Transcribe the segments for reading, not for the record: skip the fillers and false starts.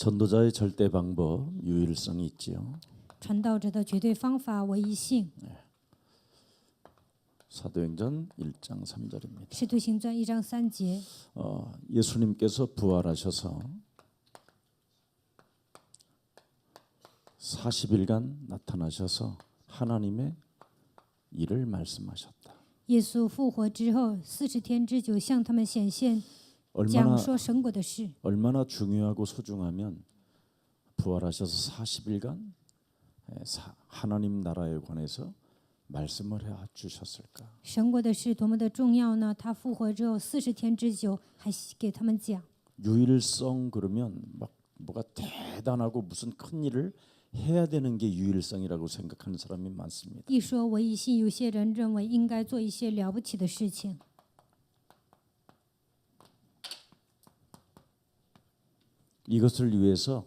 전도자의 절대 방법 유일성이 있지요. 传道者的绝对方法唯一性。 사도행전 1장 3절입니다. 使徒行传1章3节， 예수님께서 부활하셔서 40일간 나타나셔서 하나님의 일을 말씀하셨다. 耶稣复活之后40天之久向他们显现， 얼마나 讲说神国的事。 얼마나 중요하고 소중하면 부활하셔서 40일간 하나님 나라에 관해서 말씀을 해 주셨을까? 神国的事多么的重要呢？他复活之后40天之久，还给他们讲。 유일성 그러면 막 뭐가 대단하고 무슨 큰 일을 해야 되는 게 유일성이라고 생각하는 사람이 많습니다. 一说唯一性，有些人认为应该做一些了不起的事情。 이것을 위해서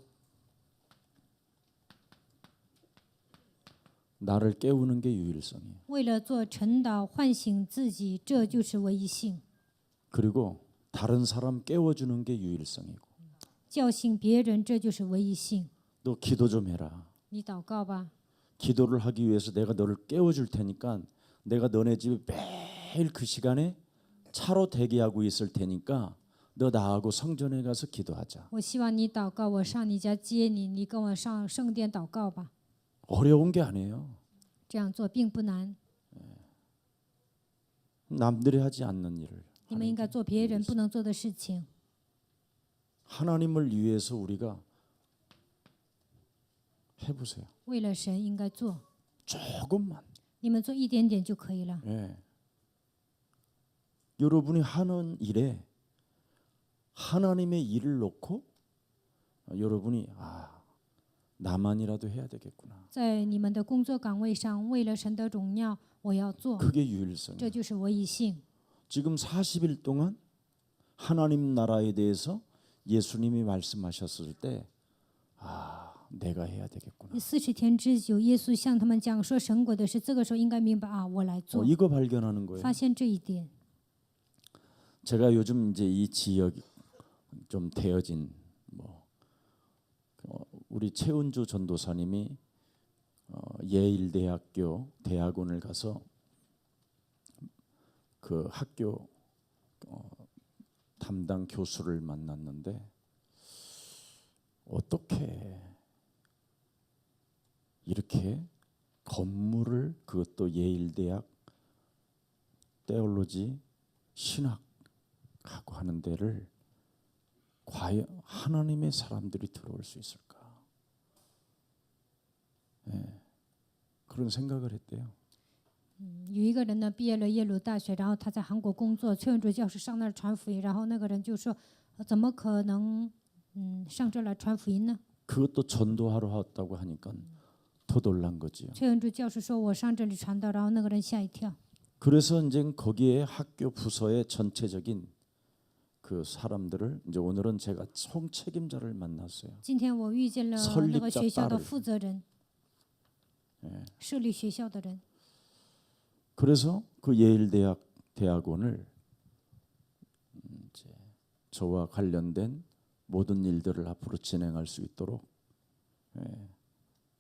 나를 깨우는 게 유일성이에요. 为了做晨祷唤醒自己，这就是唯一性。 그리고 다른 사람 깨워주는 게 유일성이고. 叫醒别人，这就是唯一性。 너 기도 좀 해라. 你祷告吧， 기도를 하기 위해서 내가 너를 깨워줄 테니까 내가 너네 집에 매일 그 시간에 차로 대기하고 있을 테니까 너 나하고 성전에 가서 기도하자. 我希望你祷告，我上你家接你，你跟我上圣殿祷告吧。 어려운 게 아니에요. 这样做并不难， 남들이 하지 않는 일을. 你们应该做别人不能做的事情。 하나님을 위해서 우리가 해보세요. 为了神应该做， 조금만. 你们做一点点就可以了。 예. 여러분이 하는 일에 하나님의 일을 놓고 여러분이 나만이라도 해야 되겠구나. 在你们的工作岗位上，为了神的荣耀，我要做， 그게 유일성이에요. 这就是唯一性。 지금 40일 동안 하나님 나라에 대해서 예수님이 말씀하셨을 때 내가 해야 되겠구나. 40天之久，耶稣向他们讲说神国的事，这个时候应该明白啊，我来做， 이거 발견하는 거예요. 发现这一点。 제가 요즘 이제 이 지역 좀 되어진 우리 최은주 전도사님이 예일대학교 대학원을 가서 그 학교 담당 교수를 만났는데 어떻게 이렇게 건물을 그것도 예일대학 테올로지 신학하고 하는 데를 과연 하나님의 사람들이 들어올 수 있을까? 그런 생각을 했대요. 有一个人呢，毕业了耶鲁大学，然后他在韩国工作，崔文哲教师上那儿传福音，然后那个人就说，怎么可能上这儿来传福音呢？ 그것도 전도하러 왔다고 하니까 더 놀란 거지요. 崔文哲教师说，我上这里传道，然后那个人吓一跳。 그래서 이제 거기에 학교 부서의 전체적인 그 사람들을 이제 오늘은 제가 총책임자를 만났어요. 今天我遇见了那个学校的负责人，设立学校的人。 그래서 그 예일대학 대학원을 이제 저와 관련된 모든 일들을 앞으로 진행할 수 있도록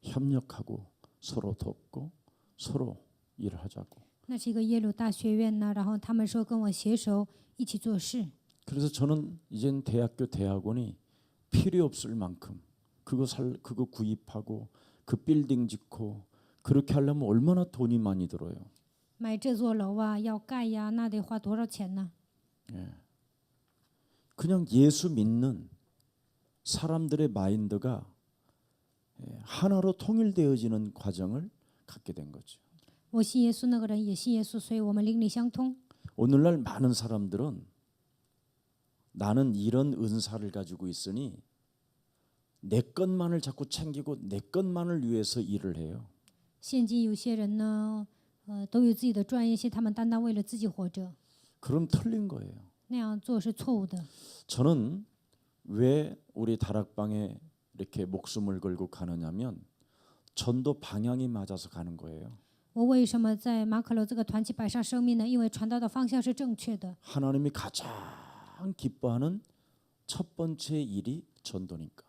협력하고 서로 돕고 서로 일하자고. 那是一个耶鲁大学院呢，然后他们说跟我携手一起做事。 그래서 저는 이젠 대학교 대학원이 필요 없을 만큼 그거 구입하고 그 빌딩 짓고 그렇게 하려면 얼마나 돈이 많이 들어요. 买这座楼啊，要盖呀，那得花多少钱呢？ 그냥 예수 믿는 사람들의 마인드가 하나로 통일되어지는 과정을 갖게 된 거죠. 我信耶稣，那个人也信耶稣，所以我们灵里相通。 오늘날 많은 사람들은 나는 이런 은사를 가지고 있으니 내 것만을 자꾸 챙기고 내 것만을 위해서 일을 해요. 现今有些人呢，都有自己的专业性，他们单单为了自己活着， 그럼 틀린 거예요. 那样做是错误的。 저는 왜 우리 다락방에 이렇게 목숨을 걸고 가느냐면 전도 방향이 맞아서 가는 거예요. 我为什么在马可楼这个团体摆上生命呢？因为传道的方向是正确的。 하나님이 가장 기뻐하는 첫 번째 일이 전도니까.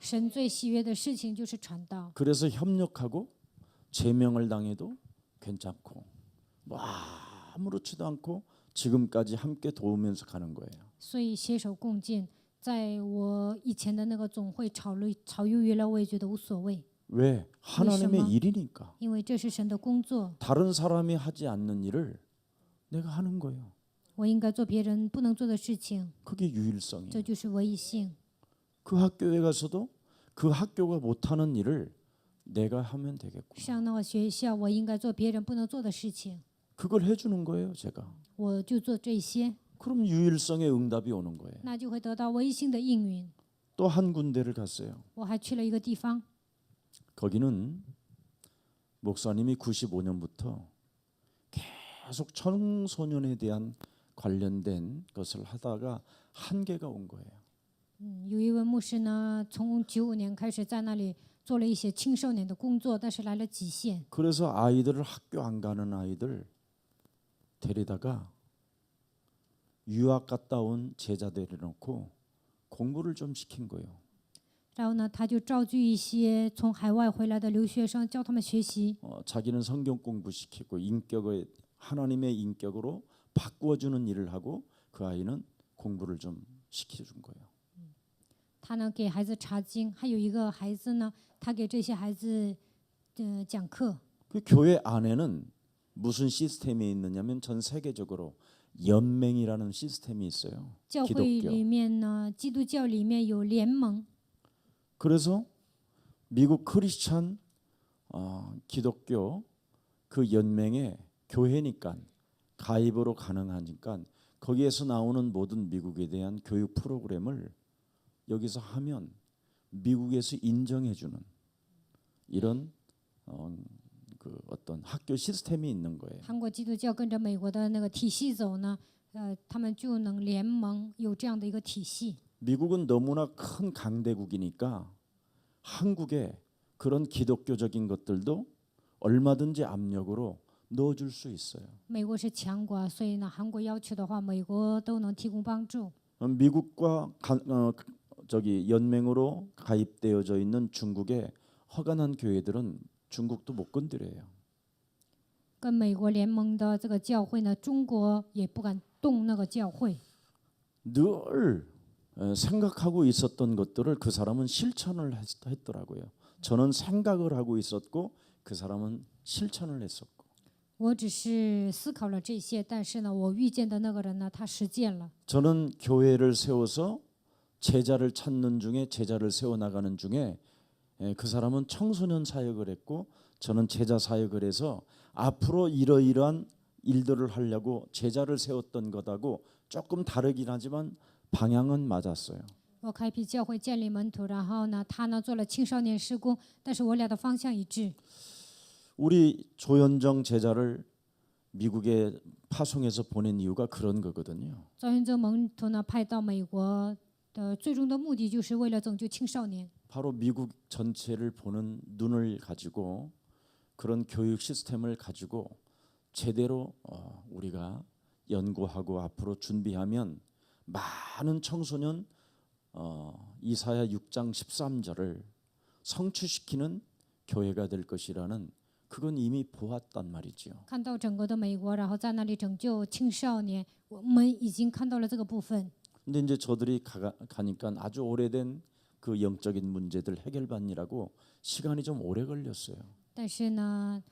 神最喜悦的事情就是传道， 그래서 협력하고 제명을 당해도 괜찮고 뭐 아무렇지도 않고 지금까지 함께 도우면서 가는 거예요. 所以携手共进。在我以前的那个总会吵鱿鱼了，我也觉得无所谓， 왜? 하나님의 왜시마? 일이니까. 因为这是神的工作， 다른 사람이 하지 않는 일을 내가 하는 거예요. 我应该做别人不能做的事情， 그게 유일성이에요. 这就是唯一性。 그 학교에 가서도 그 학교가 못하는 일을 내가 하면 되겠구나. 上那个学校，我应该做别人不能做的事情， 그걸 해주는 거예요, 제가. 我就做这些， 그럼 유일성의 응답이 오는 거예요. 那就会得到唯一性的应允。 또 한 군데를 갔어요. 我还去了一个地方， 거기는 목사님이 95년부터 계속 청소년에 대한 관련된 것을 하다가 한계가 온 거예요. 有一位牧师呢，从95年开始在那里做了一些青少年的工作，但是来了极限， 그래서 아이들을 학교 안 가는 아이들 데리다가 유학 갔다 온 제자 데려놓고 공부를 좀 시킨 거예요. 然后呢，他就召集一些从海外回来的留学生，教他们学习。 자기는 성경 공부시키고 인격의 하나님의 인격으로 바꾸어주는 일을 하고 그 아이는 공부를 좀 시켜준 거예요. 他呢给孩子查经，还有一个孩子呢，他给这些孩子讲课。 그 교회 안에는 무슨 시스템이 있느냐면 전 세계적으로 연맹이라는 시스템이 있어요. 教会 기독교. 里面呢，基督教里面有联盟， 그래서 미국 크리스찬 기독교 그 연맹에 교회니까 가입으로 가능하니까 거기에서 나오는 모든 미국에 대한 교육 프로그램을 여기서 하면 미국에서 인정해주는 이런 그 어떤 학교 시스템이 있는 거예요. 韩国基督教跟着美国的那个体系走呢，他们就能联盟，有这样的一个体系。 미국은 너무나 큰 강대국이니까 한국에 그런 기독교적인 것들도 얼마든지 압력으로 넣어줄 수 있어요. 美国是强国，所以呢，韩国要求的话，美国都能提供帮助。 미국과 저기 연맹으로 가입되어져 있는 중국의 허가난 교회들은 중국도 못 건드려요. 跟美国联盟的这个教会呢，中国也不敢动那个教会。 늘 생각하고 있었던 것들을 그 사람은 실천을 했더라고요. 저는 생각을 하고 있었고 그 사람은 실천을 했었고. 我只是思考了这些，但是呢，我遇见的那个人呢，他实践了。 저는 교회를 세워서 제자를 찾는 중에 제자를 세워 나가는 중에 그 사람은 청소년 사역을 했고 저는 제자 사역을 해서 앞으로 이러이러한 일들을 하려고 제자를 세웠던 것하고 조금 다르긴 하지만 방향은 맞았어요. 我开辟教会，建立门徒，然后呢，他呢做了青少年事工，但是我俩的方向一致。 우리 조현정 제자를 미국에 파송해서 보낸 이유가 그런 거거든요. 赵元泽门徒呢派到美国的最终的目的就是为了拯救青少年。 바로 미국 전체를 보는 눈을 가지고 그런 교육 시스템을 가지고 제대로 우리가 연구하고 앞으로 준비하면 많은 청소년 이사야 6장 13절을 성취시키는 교회가 될 것이라는 그건 이미 보았단 말이지요. 看到整个的美国，然后在那里拯救青少年，我们已经看到了这个部分。 근데 이제 저들이 가니까 아주 오래된 그 영적인 문제들 해결받느라고 시간이 좀 오래 걸렸어요. 但是呢，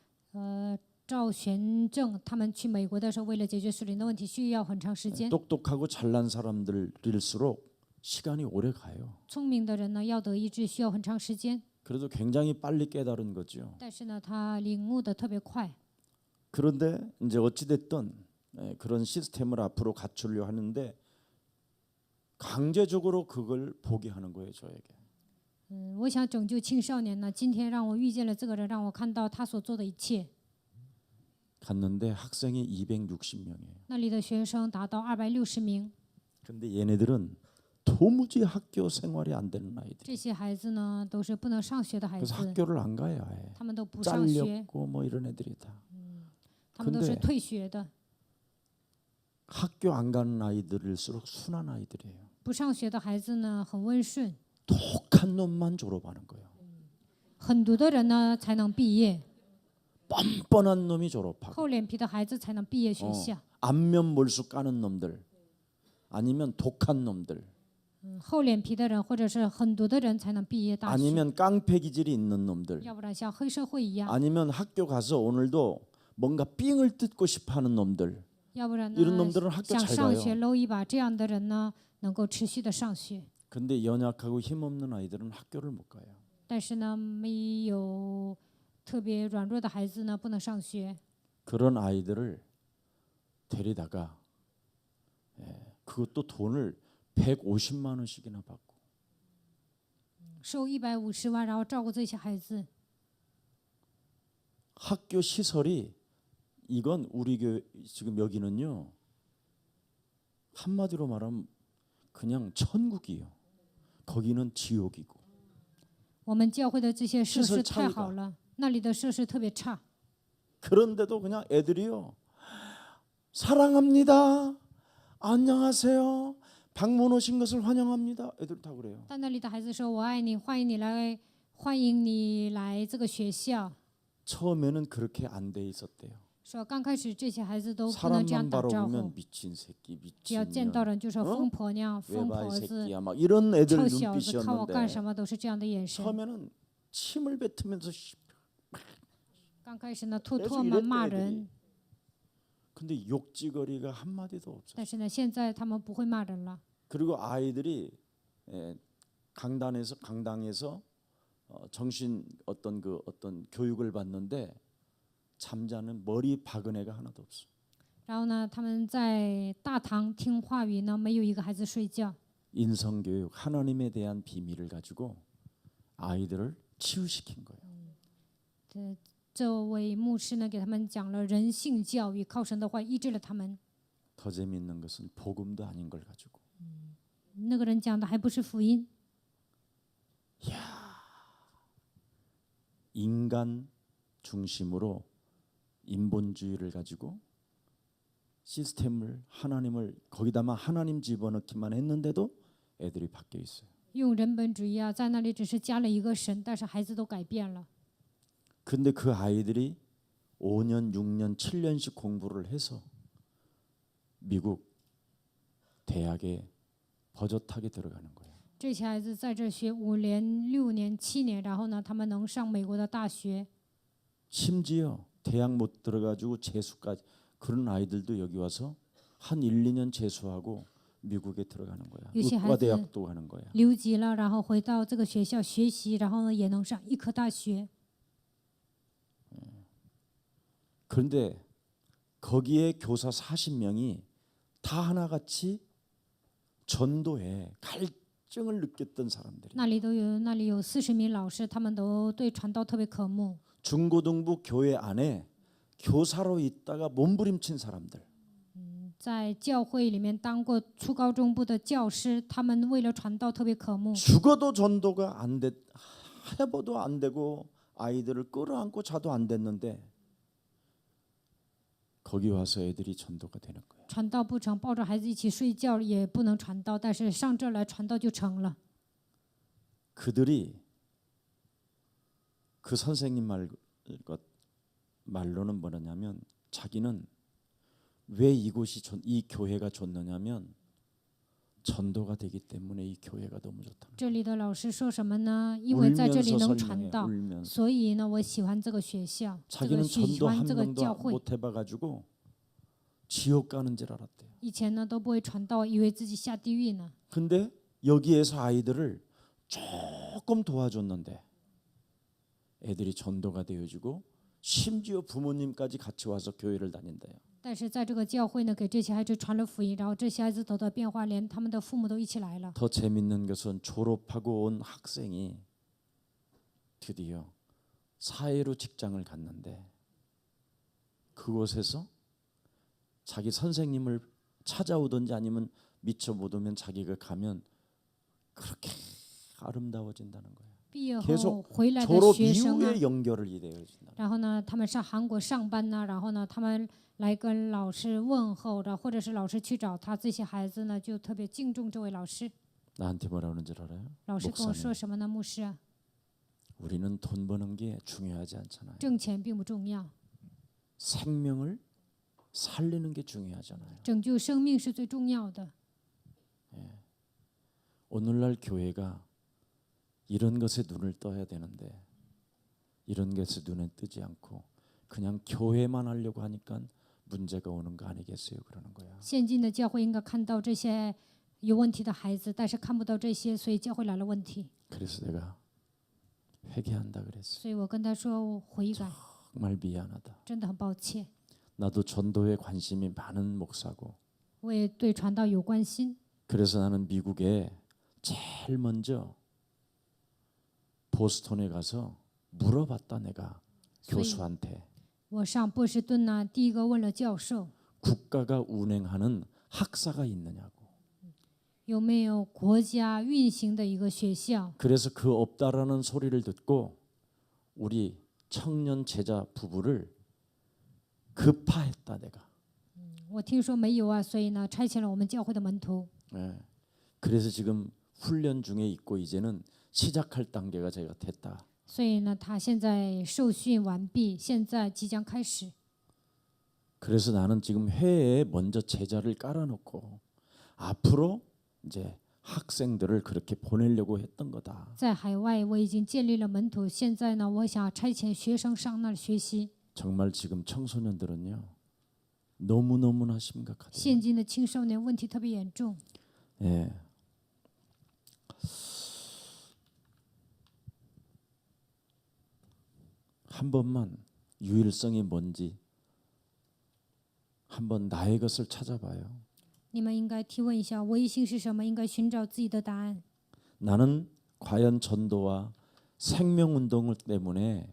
赵玄正他们去美国的时候，为了解决属灵的问题，需要很长时间。 똑똑하고 잘난 사람들일수록 시간이 오래 가요. 聪明的人呢，要得医治需要很长时间， 그래도 굉장히 빨리 깨달은 거죠. 但是呢，他领悟的特别快。 그런데 이제 어찌 됐든 그런 시스템을 앞으로 갖추려 하는데 강제적으로 그걸 보게 하는 거예요, 저에게. 我想拯救青少年呢，今天让我遇见了这个人，让我看到他所做的一切。 갔는데 학생이 260명이에요. 那里的学生达到260名， 근데 얘네들은 도무지 학교 생활이 안 되는 아이들. 这些孩子呢都是不能上学的孩 그래서 子， 학교를 안 가요, 아예. 他们都不上学， 잘렸고 뭐 이런 애들이 다. 他们都是 근데 退学的。 학교 안 가는 아이들일수록 순한 아이들이에요. 不上学的孩子呢很温顺， 독한 놈만 졸업하는 거예요. 很毒的人呢才能毕业， 뻔뻔한 놈이 졸업하고 厚脸皮的孩子才能毕业学校。 안면 몰수 까는 놈들 아니면 독한 놈들 厚脸皮的人或者是很毒的人才能毕业大学， 아니면 깡패 기질이 있는 놈들 要不然像黑社会一样， 아니면 학교 가서 오늘도 뭔가 삥을 뜯고 싶어하는 놈들 要不然 이런 呢 놈들은 학교 想 잘 上 가요. 学搂一把，这样的人呢能够持续的上学。 근데 연약하고 힘없는 아이들은 학교를 못 가요. 但是呢，没有特别软弱的孩子呢不能上学， 그런 아이들을 데리다가 그것도 돈을 150만 원씩이나 받고 收150万，然后照顾这些孩子。 학교 시설이 이건 우리 교회 지금 여기는요 한마디로 말하면 그냥 천국이에요. 거기는 지옥이고 我们教会的这些设 시설 施太 차이가 好了，那里的设施特别差， 그런데도 그냥 애들이요 사랑합니다. 안녕하세요. 방문 오신 것을 환영합니다. 애들 다 그래요. 但那里的孩子说：“我爱你，欢迎你来，欢迎你来这个学校。” 처음에는 그렇게 안 돼 있었대요. 说刚开始这些孩子都不能这样 사람만 打招呼， 바라보면 미친 새끼, 只要见 미친년, 到人就说疯婆娘、疯 외발 婆子、 새끼야 막 이런 애들 臭小子，看我干 눈빛이었는데 什么都是这样的眼神。 처음에는 침을 뱉으면서 刚开始呢，吐 계속 唾沫 이랬대 骂 애들이. 人， 근데 욕지거리가 한 마디도 없었어요. 但是呢，现在他们不会骂人了。 그리고 아이들이 강당에서 정신 어떤 교육을 받는데 잠자는 머리 박은 애가 하나도 없어. 然后呢，他们在大堂听话语呢，没有一个孩子睡觉。 인성 교육, 하나님에 대한 비밀을 가지고 아이들을 치유시킨 거예요. 这位牧师呢，给他们讲了人性教育，靠神的话医治了他们。 더 재밌는 것은 복음도 아닌 걸 가지고 那个人讲的还不是福音， 인간 중심으로 인본주의를 가지고 시스템을 하나님을 거기다만 하나님 집어넣기만 했는데도 애들이 바뀌어 있어요. 用人本主义啊，在那里只是加了一个神，但是孩子都改变了。 근데 그 아이들이 5년, 6년, 7년씩 공부를 해서 미국 대학에 버젓하게 들어가는 거예요. 这些孩子在这学5年、6年、7年，然后呢，他们能上美国的大学。 심지어 대학 못 들어가지고 재수까지 그런 아이들도 여기 와서 한 1, 2년 재수하고 미국에 들어가는 거야. 의과대학도 가는 거야. 留级了，然后回到这个学校学习，然后呢也能上医科大学。 그런데 거기에 교사 40명이 다 하나같이 전도에 갈증을 느꼈던 사람들이. 那里有40名老师，他们都对传道特别渴慕。 중고등부 교회 안에 교사로 있다가 몸부림친 사람들. 在教会里面当过初高中部的教师，他们为了传道特别渴慕。 죽어도 전도가 안 돼, 해봐도 안 되고 아이들을 끌어안고 자도 안 됐는데 거기 와서 애들이 전도가 되는 거예요. 传道不成，抱着孩子一起睡觉也不能传道，但是上这儿来传道就成了。 그들이 그 선생님 말로는 뭐냐면 자기는 왜 이곳이 이 교회가 좋느냐면 전도가 되기 때문에 이 교회가 너무 좋다. 这里的老师说什么呢？因为在这里 울면서 能 설명해. 传道， 울면서 所以呢，我喜欢这个学校，这个 자기는 喜 전도 欢 한 这个 명도 教会。 못 해봐가지고 지옥 가는 줄 알았대요. 以前呢都不会传道，以为自己下地狱呢。 근데 여기에서 아이들을 조금 도와줬는데 애들이 전도가 되어지고 심지어 부모님까지 같이 와서 교회를 다닌대요. 但是在这个教会呢，给这些孩子传了福音，然后这些孩子得到变化，连他们的父母都一起来了。 더 재밌는 것은 졸업하고 온 학생이 드디어 사회로 직장을 갔는데 그곳에서 자기 선생님을 찾아오든지 아니면 미쳐보면 자기가 가면 그렇게 아름다워진다는 거예요. 毕业后 계속 回来的 졸업 学生啊， 이후에 연결을 이루어진다. 然后呢，他们上韩国上班呢，然后呢，他们来跟老师问候的，或者是老师去找他，这些孩子呢就特别敬重这位老师。 나한테 뭐라 그러는 줄 알아요? 老师跟我说 목사님, 什么呢？牧师啊， 우리는 돈 버는 게 중요하지 않잖아요. 挣钱并不重要， 생명을 살리는 게 중요하잖아요. 拯救生命是最重要的。 오늘날 교회가 이런 것에 눈을 떠야 되는데 이런 것에 눈에 뜨지 않고 그냥 교회만 하려고 하니까 문제가 오는 거 아니겠어요? 그러는 거야. 现今的教会应该看到这些有问题的孩子，但是看不到这些，所以教会来了问题。 그래서 내가 회개한다 그랬어. 所以我跟他说悔改， 정말 미안하다. 真的很抱歉。 나도 전도에 관심이 많은 목사고 我也对传道有关心， 그래서 나는 미국에 제일 먼저 보스턴에 가서 물어봤다 내가 교수한테 我上波士顿呢，第一个问了教授 국가가 운행하는 학사가 있느냐고. 有没有国家运行的一个学校。 그래서 그 없다라는 소리를 듣고 우리 청년 제자 부부를 급파했다 내가. 我听说没有啊，所以呢，差遣了我们教会的门徒。 예. 그래서 지금 훈련 중에 있고 이제는 시작할 단계가 제가 됐다. 所以呢，他现在受训完毕，现在即将开始。 그래서 나는 지금 회에 먼저 제자를 깔아놓고 앞으로 이제 학생들을 그렇게 보내려고 했던 거다. 在海外我已经建立了门徒，现在呢，我想差遣学生上那儿学习。 정말 지금 청소년들은요 너무너무나 심각하대요. 现今的青少年问题特别严重。 예. 한 번만 유일성이 뭔지 한번 나의 것을 찾아봐요. 你们应该提问一下，唯一性是什么？应该寻找自己的答案。 나는 과연 전도와 생명운동 때문에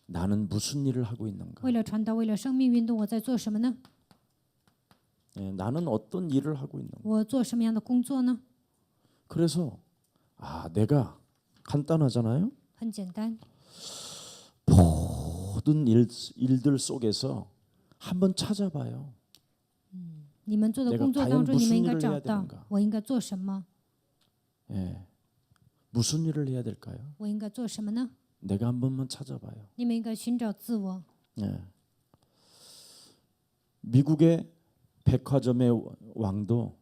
나는 무슨 일을 하고 있는가? 为了传道，为了生命运动，我在做什么呢？ 예, 나는 어떤 일을 하고 있는가? 我做什么样的工作呢？ 그래서 내가 간단하잖아요. 很简单， 모든 일들 속에서 한번 찾아봐요. 你们做的 내가 工作 과연 当中，你 무슨 们应该 일을 找 해야 到 되는가? 我应该做什么， 예. 무슨 일을 해야 될까요? 我应该做什么呢？ 내가 한 번만 찾아봐요. 你们应该寻找自我。 예. 미국의 백화점의 왕도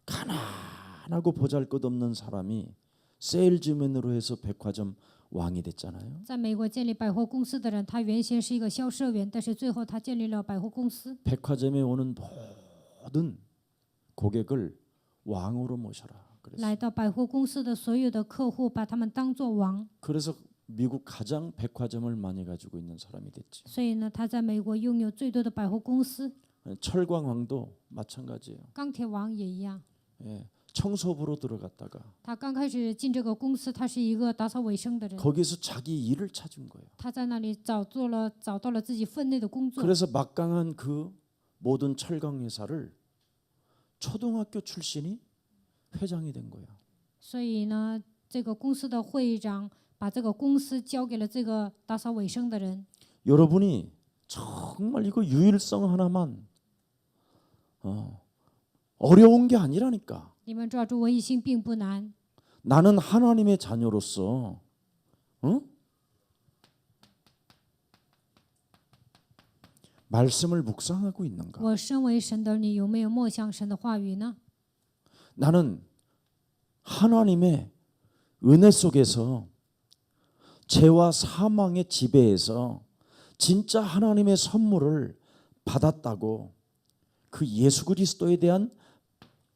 가난하고 보잘것없는 사람이 세일즈맨으로 해서 백화점 왕이 됐잖아요. 在美国建立百货公司的人，他原先是一个销售员，但是最后他建立了百货公司。 백화점에 오는 모든 고객을 왕으로 모셔라. 来到百货公司的所有的客户，把他们当作王。 그래서 미국 가장 백화점을 많이 가지고 있는 사람이 됐지. 所以呢，他在美国拥有最多的百货公司。 철광왕도 마찬가지예요. 钢铁王也一样， 예. 청소부로 들어갔다가 他刚开始进这个公司，他是一个打扫卫生的人， 거기서 자기 일을 찾은 거예요. 他在那里找到了自己分内的工作。 그래서 막강한 그 모든 철강 회사를 초등학교 출신이 회장이 된 거예요. 所以呢，这个公司的会长把这个公司交给了这个打扫卫生的人。 여러분이 정말 이거 유일성 하나만 어려운 게 아니라니까. 你们抓住唯一性并不难。 나는 하나님의 자녀로서 말씀을 묵상하고 있는가? 我身为神的儿女，有没有默想神的话语呢？ 나는 하나님의 은혜 속에서 죄와 사망의 지배에서 진짜 하나님의 선물을 받았다고 그 예수 그리스도에 대한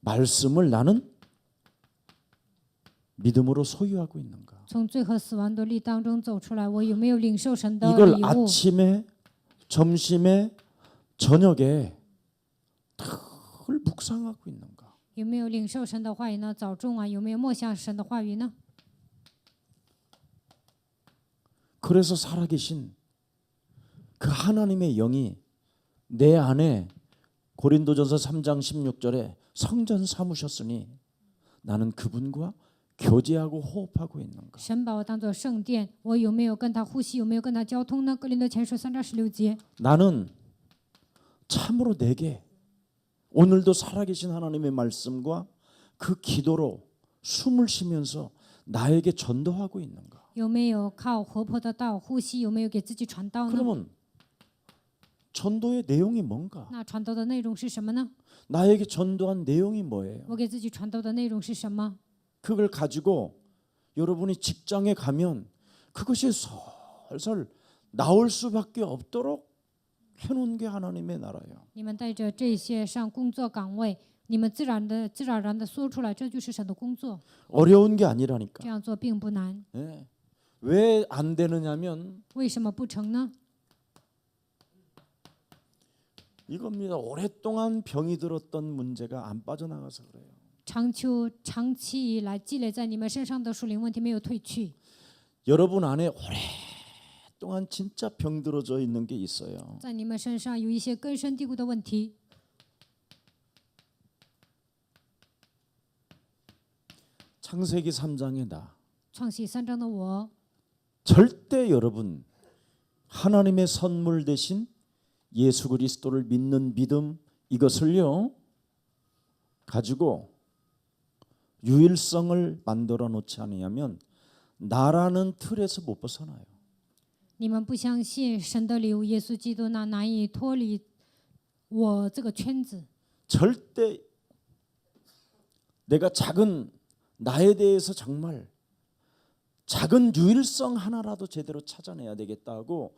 말씀을 나는 믿음으로 소유하고 있는가? 从罪和死亡的力当中走出来，我有没有领受神的 이걸 礼物？ 아침에, 점심에, 저녁에 늘 묵상하고 있는가? 有没有领受神的话语呢？早中啊，有没有默想神的话语呢？ 그래서 살아계신 그 하나님의 영이 내 안에 고린도전서 3장 16절에 성전 삼으셨으니 나는 그분과 교제하고 호흡하고 있는가? 神把我当作圣殿，我有没有跟他呼吸？有没有跟他交通呢？格林多前书3章16节。 나는 참으로 내게 오늘도 살아계신 하나님의 말씀과 그 기도로 숨을 쉬면서 나에게 전도하고 있는가? 有没有靠活泼的道呼吸？有没有给自己传道呢？ 그러면 전도의 내용이 뭔가? 那传道的内容是什么呢？ 나에게 전도한 내용이 뭐예요? 我给自己传道的内容是什么？ 그걸 가지고 여러분이 직장에 가면 그것이 솔솔 나올 수밖에 없도록 해놓은 게 하나님의 나라예요. 你们带着这些上工作岗位，你们自然而然的说出来，这就是神的工作。 어려운 게 아니라니까. 这样做并不难， 예. 왜 안 되느냐면 为什么不成呢？ 이겁니다. 오랫동안 병이 들었던 문제가 안 빠져나가서 그래요. 长期以来积累在你们身上的属灵问题没有退去， 여러분 안에 오랫동안 진짜 병들어져 있는 게 있어요. 在你们身上有一些根深蒂固的问题。 창세기 3장에 나 创喜3章的我， 절대 여러분 하나님의 선물 대신 예수 그리스도를 믿는 믿음 이것을요 가지고 유일성을 만들어 놓지 않으면 나라는 틀에서 못 벗어나요. 你们不相信神的礼物耶稣基督，那难以脱离我这个圈子。 절대 내가 작은 나에 대해서 정말 작은 유일성 하나라도 제대로 찾아내야 되겠다고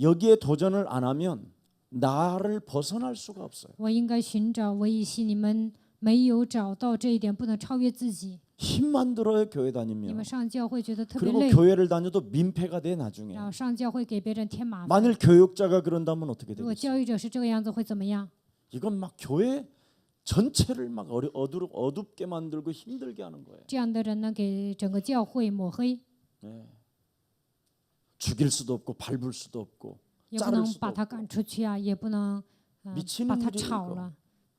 여기에 도전을 안 하면 나를 벗어날 수가 없어요. 我应该寻找唯一性，你们没有找到这一点，不能超越自己。 힘만 들어요 교회 你 다니면. 们上教会觉得特别 그리고 累， 교회를 다녀도 민폐가 돼 나중에. 然后上教会给别人添麻烦。 만일 교육자가 그런다면 어떻게 如果 되겠어요? 教育者是这个样子，会怎么样？ 이건 막 교회 전체를 막 어둡게 만들고 힘들게 하는 거예요. 这样的人呢，给整个教会抹黑， 네. 죽일 수도 없고 밟을 수도 없고 也不 자를 能 수도 把他 없고 赶出去啊，也不能 미치는 把他 일이에요, 炒 이거. 了，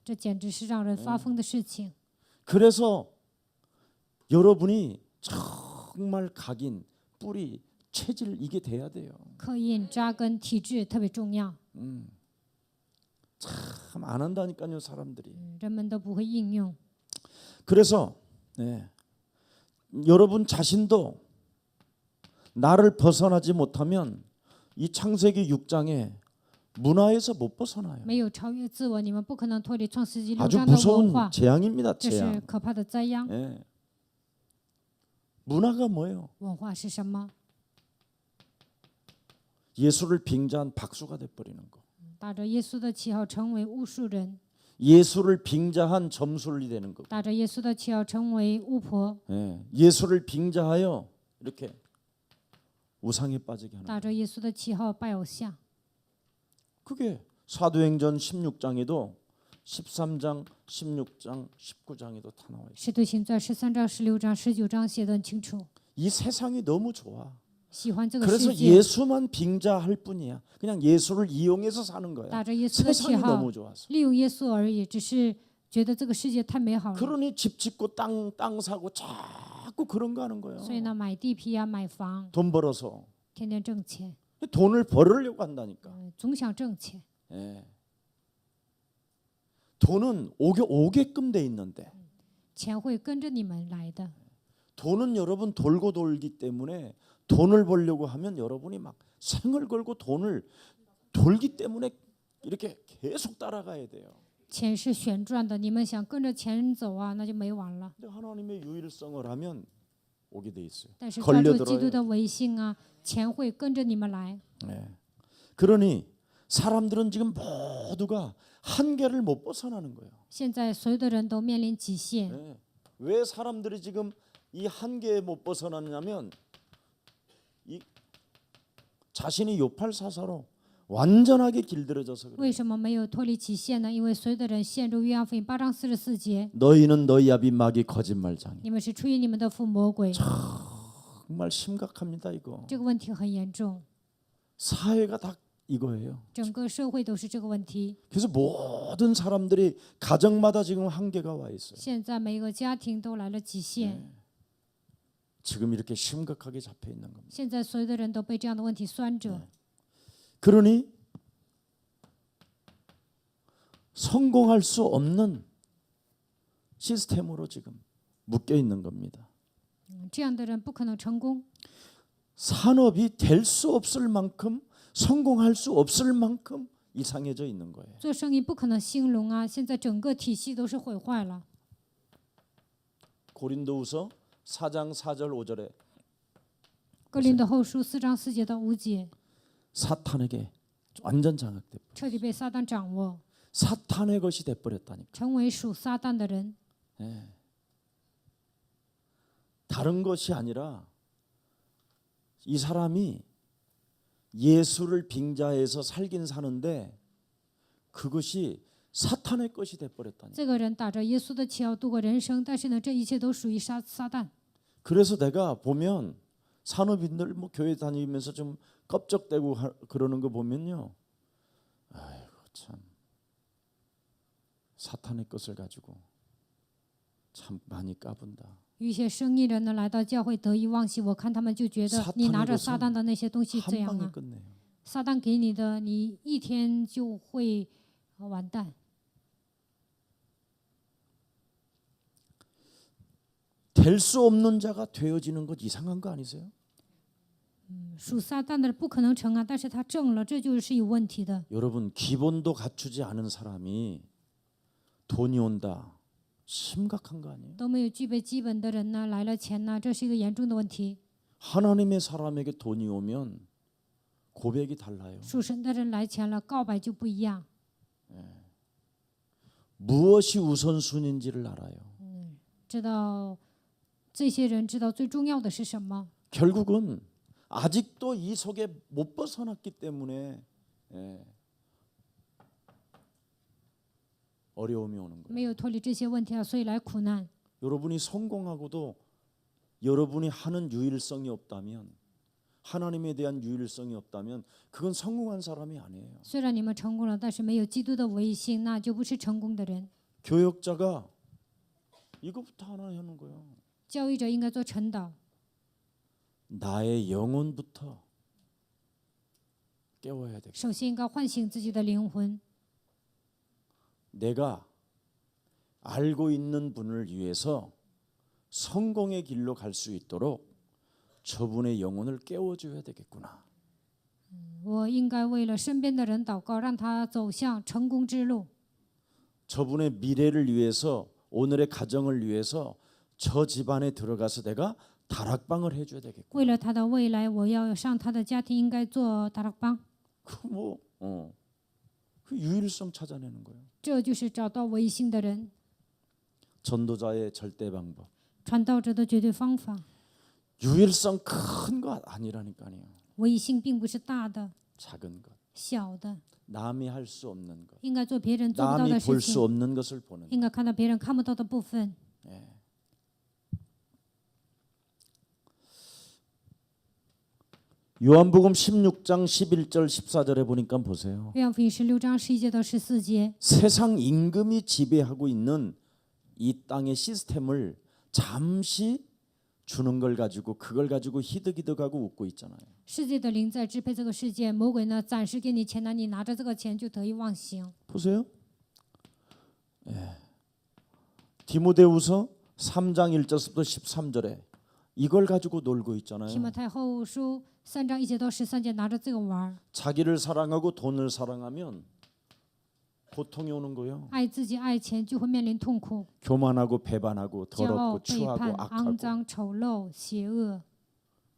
这简直是让人发疯的事情。 그래서 여러분이 정말 각인 뿌리 체질 이게 돼야 돼요. 刻印扎根体质特别重要， 참 안 한다니까요 사람들이. 人们都不会应用。 그래서 네. 여러분 자신도 나를 벗어나지 못하면 이 창세기 6장에 문화에서 못 벗어나요. 没有超越自我，你们不可能脱离创世纪6 아주 章的文 무서운 化， 재앙입니다. 这是 재앙. 可怕的灾殃。 예. 문화가 뭐예요? 文化是什么？ 예수를 빙자한 박수가 돼버리는 거. 打着耶稣的旗号成为巫术人， 예수를 빙자한 점술이 되는 거. 打着耶稣的旗号成为巫婆， 예. 예수를 빙자하여 이렇게 우상에 빠지게 하는 거. 打着耶稣的旗号拜偶像。 그게 사도행전 16장에도 13장, 16장, 19장에도 다 나와 있어요. 使徒行传13章、16章、19章写得很清楚。 이 세상이 너무 좋아. 喜欢这个 그래서 世界， 예수만 빙자할 뿐이야. 그냥 예수를 이용해서 사는 거야. 打着耶稣的旗 세상이 号 너무 좋아서. 利用耶稣而已，只是觉得这个世界太美好了， 그러니 집 짓고 땅 사고 자꾸 그런 거 하는 거예요. 所以呢，买地皮啊，买房， 돈 벌어서 天天挣钱， 돈을 벌으려고 한다니까. 总想挣钱。 예. 돈은 오게끔 돼 있는데 钱会跟着你们来的， 돈은 여러분 돌고 돌기 때문에 돈을 벌려고 하면 여러분이 막 생을 걸고 돈을 돌기 때문에 이렇게 계속 따라가야 돼요. 钱是旋转的，你们想跟着钱走啊，那就没完了。 근데 하나님의 유일성을 하면 오게 돼 있어요. 但是抓住基督 걸려들어요. 的唯性啊，钱会跟着你们来。 예. 그러니 사람들은 지금 모두가 한계를 못 벗어나는 거예요. 现在所有的人都面临极限， 예. 왜 사람들이 지금 이 한계에 못 벗어나냐면 이 자신이 요팔사사로 완전하게 길들여져서 그래요. 为什么没有脱离极限呢？因为所有的人陷入约翰福音8章44节， 너희는 너희 아비 마귀 거짓말장이. 你们是出于你们的父魔鬼， 정말 심각합니다 이거. 这个问题很严重， 사회가 다 이거예요. 整个社会都是这个问题。 그래서 모든 사람들이 가정마다 지금 한계가 와 있어요. 现在每个家庭都来了极限， 지금 이렇게 심각하게 잡혀 있는 겁니다. 现在所有的人都被这样的问题拴着。 그러니 성공할 수 없는 시스템으로 지금 묶여 있는 겁니다. 这样的人不可能成功。 산업이 될 수 없을 만큼 성공할 수 없을 만큼 이상해져 있는 거예요. 做生意不可能兴隆啊！现在整个体系都是毁坏了。 고린도후서 4장 4절 5절에 哥林多后书4章4节到5节， 사탄에게 완전 장악돼. 彻底被撒旦掌握， 사탄의 것이 돼 버렸다니까. 成为属撒旦的人。 다른 것이 아니라 이 사람이 예수를 빙자해서 살긴 사는데 그것이 사탄의 것이 돼 버렸다니까. 这个人打着耶稣的旗度过人生，但是呢，这一切都属于撒旦。 그래서 내가 보면 산업인들 뭐 교회 다니면서 좀 껍적대고 그러는 거 보면요, 아이고 참 사탄의 것을 가지고 참 많이 까분다. 有一些生意人呢来到教会得意忘形，我看他们就觉得你拿着撒旦的那些东西这 한 样 방에 啊， 끝내요. 撒旦给你的，你一天就会完蛋。 될 수 없는 자가 되어지는 것 이상한 거 아니세요? 属撒旦的不可能成啊，但是他正了，这就是有问题的。 여러분 기본도 갖추지 않은 사람이 돈이 온다. 심각한 거 아니에요? 都没有具备基本的人呢，来了钱呢，这是一个严重的问题。 하나님의 사람에게 돈이 오면 고백이 달라요. 属神的人来钱了，告白就不一样。 무엇이 우선순위인지를 알아요. 知道这些人知道最重要的是什么？ 결국은 아직도 이 속에 못 벗어났기 때문에 어려움이 오는 거예요. 没有脱离这些问题啊，所以来苦难。 여러분이 성공하고도 여러분이 하는 유일성이 없다면, 하나님에 대한 유일성이 없다면 그건 성공한 사람이 아니에요. 虽然你们成功了，但是没有基督的唯一性，那就不是成功的人。 교역자가 이거부터 하나 하는 거예요. 教育者应该做晨祷， 나의 영혼부터 깨워야 돼. 首先应该唤醒自己的灵魂。 내가 알고 있는 분을 위해서 성공의 길로 갈 수 있도록 저분의 영혼을 깨워줘야 되겠구나. 我应该为了身边的人祷告，让他走向成功之路。 저분의 미래를 위해서, 오늘의 가정을 위해서 저 집안에 들어가서 내가 다락방을 해줘야 되겠구나. 为了他的未来，我要上他的家庭，应该做达拉邦。 그 유일성 찾아내는 거예요. 这就是找到唯一性的人， 전도자의 절대 방법. 传道者的绝对方法。 유일성 큰 거 아니라니까요. 唯一性并不是大的、 작은 것. 小的， 남이 할 수 없는 것. 应该做别人做不到 남이 的 볼 事 수 情， 없는 것을 보는 것. 应该看到别人看不到的部分。 요한복음 16장 11절 14절에 보니까 보세요. 约翰福音16章11节到14节， 세상 임금이 지배하고 있는 이 땅의 시스템을 잠시 주는 걸 가지고 그걸 가지고 히득히득하고 웃고 있잖아요. 世界的灵在支配这个世界，魔鬼呢暂时给你钱呢，你拿着这个钱就得意忘形。 보세요. 디모데후서 3장 1절부터 13절에 이걸 가지고 놀고 있잖아요. 提摩太后书3章1节到13节，拿着这个玩儿， 자기를 사랑하고 돈을 사랑하면 고통이 오는 거예요. 爱自己爱钱就会面临痛苦， 교만하고 배반하고 骄傲、 더럽고 背 추하고 叛、肮 악하고. 脏、丑陋、邪恶。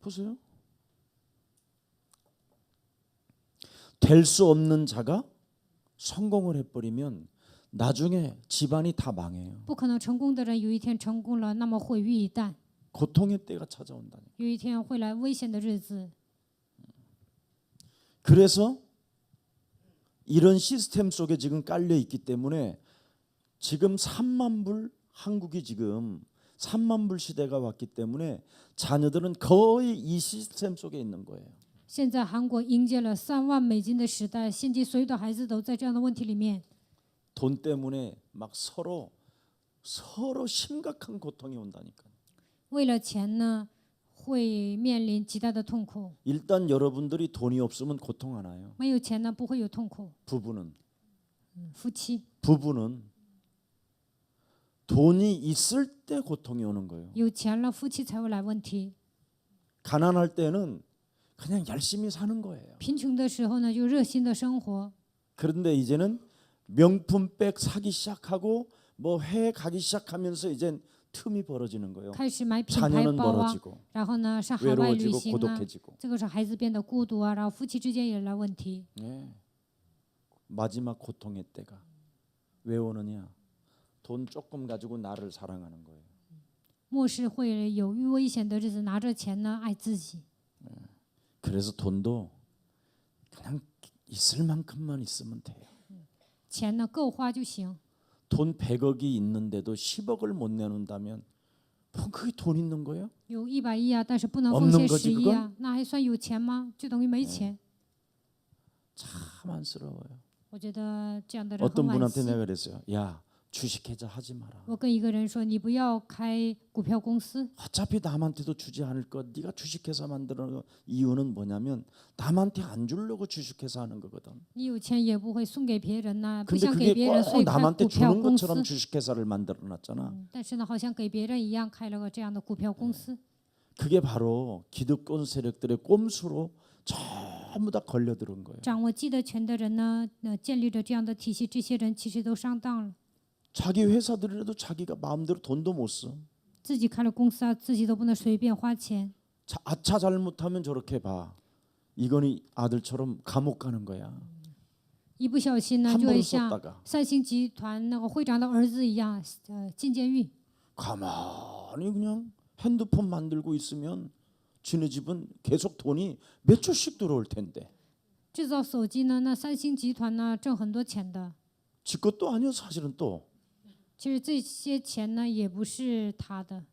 보세요. 될 수 없는 자가 성공을 해버리면 나중에 집안이 다 망해요. 不可能成功的人，有一天成功了，那么毁于一旦， 고통의 때가 찾아온다니. 有一天会来危险的日子。 그래서 이런 시스템 속에 지금 깔려 있기 때문에 지금 3만 불, 한국이 지금 3만 불 시대가 왔기 때문에 자녀들은 거의 이 시스템 속에 있는 거예요. 现在韩国迎接了3万美金的时代，现今所有的孩子都在这样的问题里面。 돈 때문에 막 서로 심각한 고통이 온다니까. 为了钱呢，会面临极大的痛苦。 일단 여러분들이 돈이 없으면 고통 안 와요. 没有钱呢，不会有痛苦。 부부는 夫妻 돈이 있을 때 고통이 오는 거예요. 有钱了，夫妻才会来问题。 가난할 때는 그냥 열심히 사는 거예요. 贫穷的时候呢，就热心的生活。 그런데 이제는 명품백 사기 시작하고 뭐 해외 가기 시작하면서 이젠 틈이 벌어지는 거예요. 开始买品牌 자녀는 包啊， 멀어지고 然后呢上海外旅 외로워지고 行啊， 고독해지고. 这个时候孩子变得孤独啊，然后夫妻之间也来问题。 네. 마지막 고통의 때가 왜 오느냐? 돈 조금 가지고 나를 사랑하는 거예요. 末世会有危险的日子，拿着钱呢爱自己。 그래서 돈도 그냥 있을 만큼만 있으면 돼요. 钱呢够花就行。 돈 100억이 있는데도 10억을 못 내놓는다면 뭐 그게 돈 있는 거예요? 有100亿啊，但是不能 없는 奉献 거지 10亿 그건 啊，那还算有钱吗？就等于没钱。 참 안쓰러워요. 我觉得这样的人很 어떤 惋 분한테 惜。 내가 그랬어요. 야, 주식회사 하지 마라. 我跟一个人说，你不要开股票公司， 어차피 남한테도 주지 않을 것. 네가 주식회사 만드는 이유는 뭐냐면 남한테 안 주려고 주식회사 하는 거거든. 你有钱也不会送给别人呐、不 근데 想给 그게 别人，所 꼭 以开 남한테 股票 주는 公司。 것처럼 주식회사를 만들어놨잖아. 但是呢，好像给别人一样开了个这样的股票公司。 그게 바로 기득권 세력들의 꼼수로 전부 다 걸려들은 거예요. 掌握既得权的人呢，建立着这样的体系，这些人其实都上当了。 자기 회사들이라도 자기가 마음대로 돈도 못 써. 自己开了公司啊，自己都不能随便花钱。 자, 아차 잘못하면 저렇게 봐. 이건희 아들처럼 감옥 가는 거야. 一不小心呢， 한 就会 번은 像 썼다가 三星集团那个会长的儿子一样，进监狱。 가만히 그냥 핸드폰 만들고 있으면 지네 집은 계속 돈이 몇 조씩 들어올 텐데. 制造手机呢，那三星集团呢挣很多钱的。 지 것도 아니요 사실은 또. 其实这些钱呢也不是他的，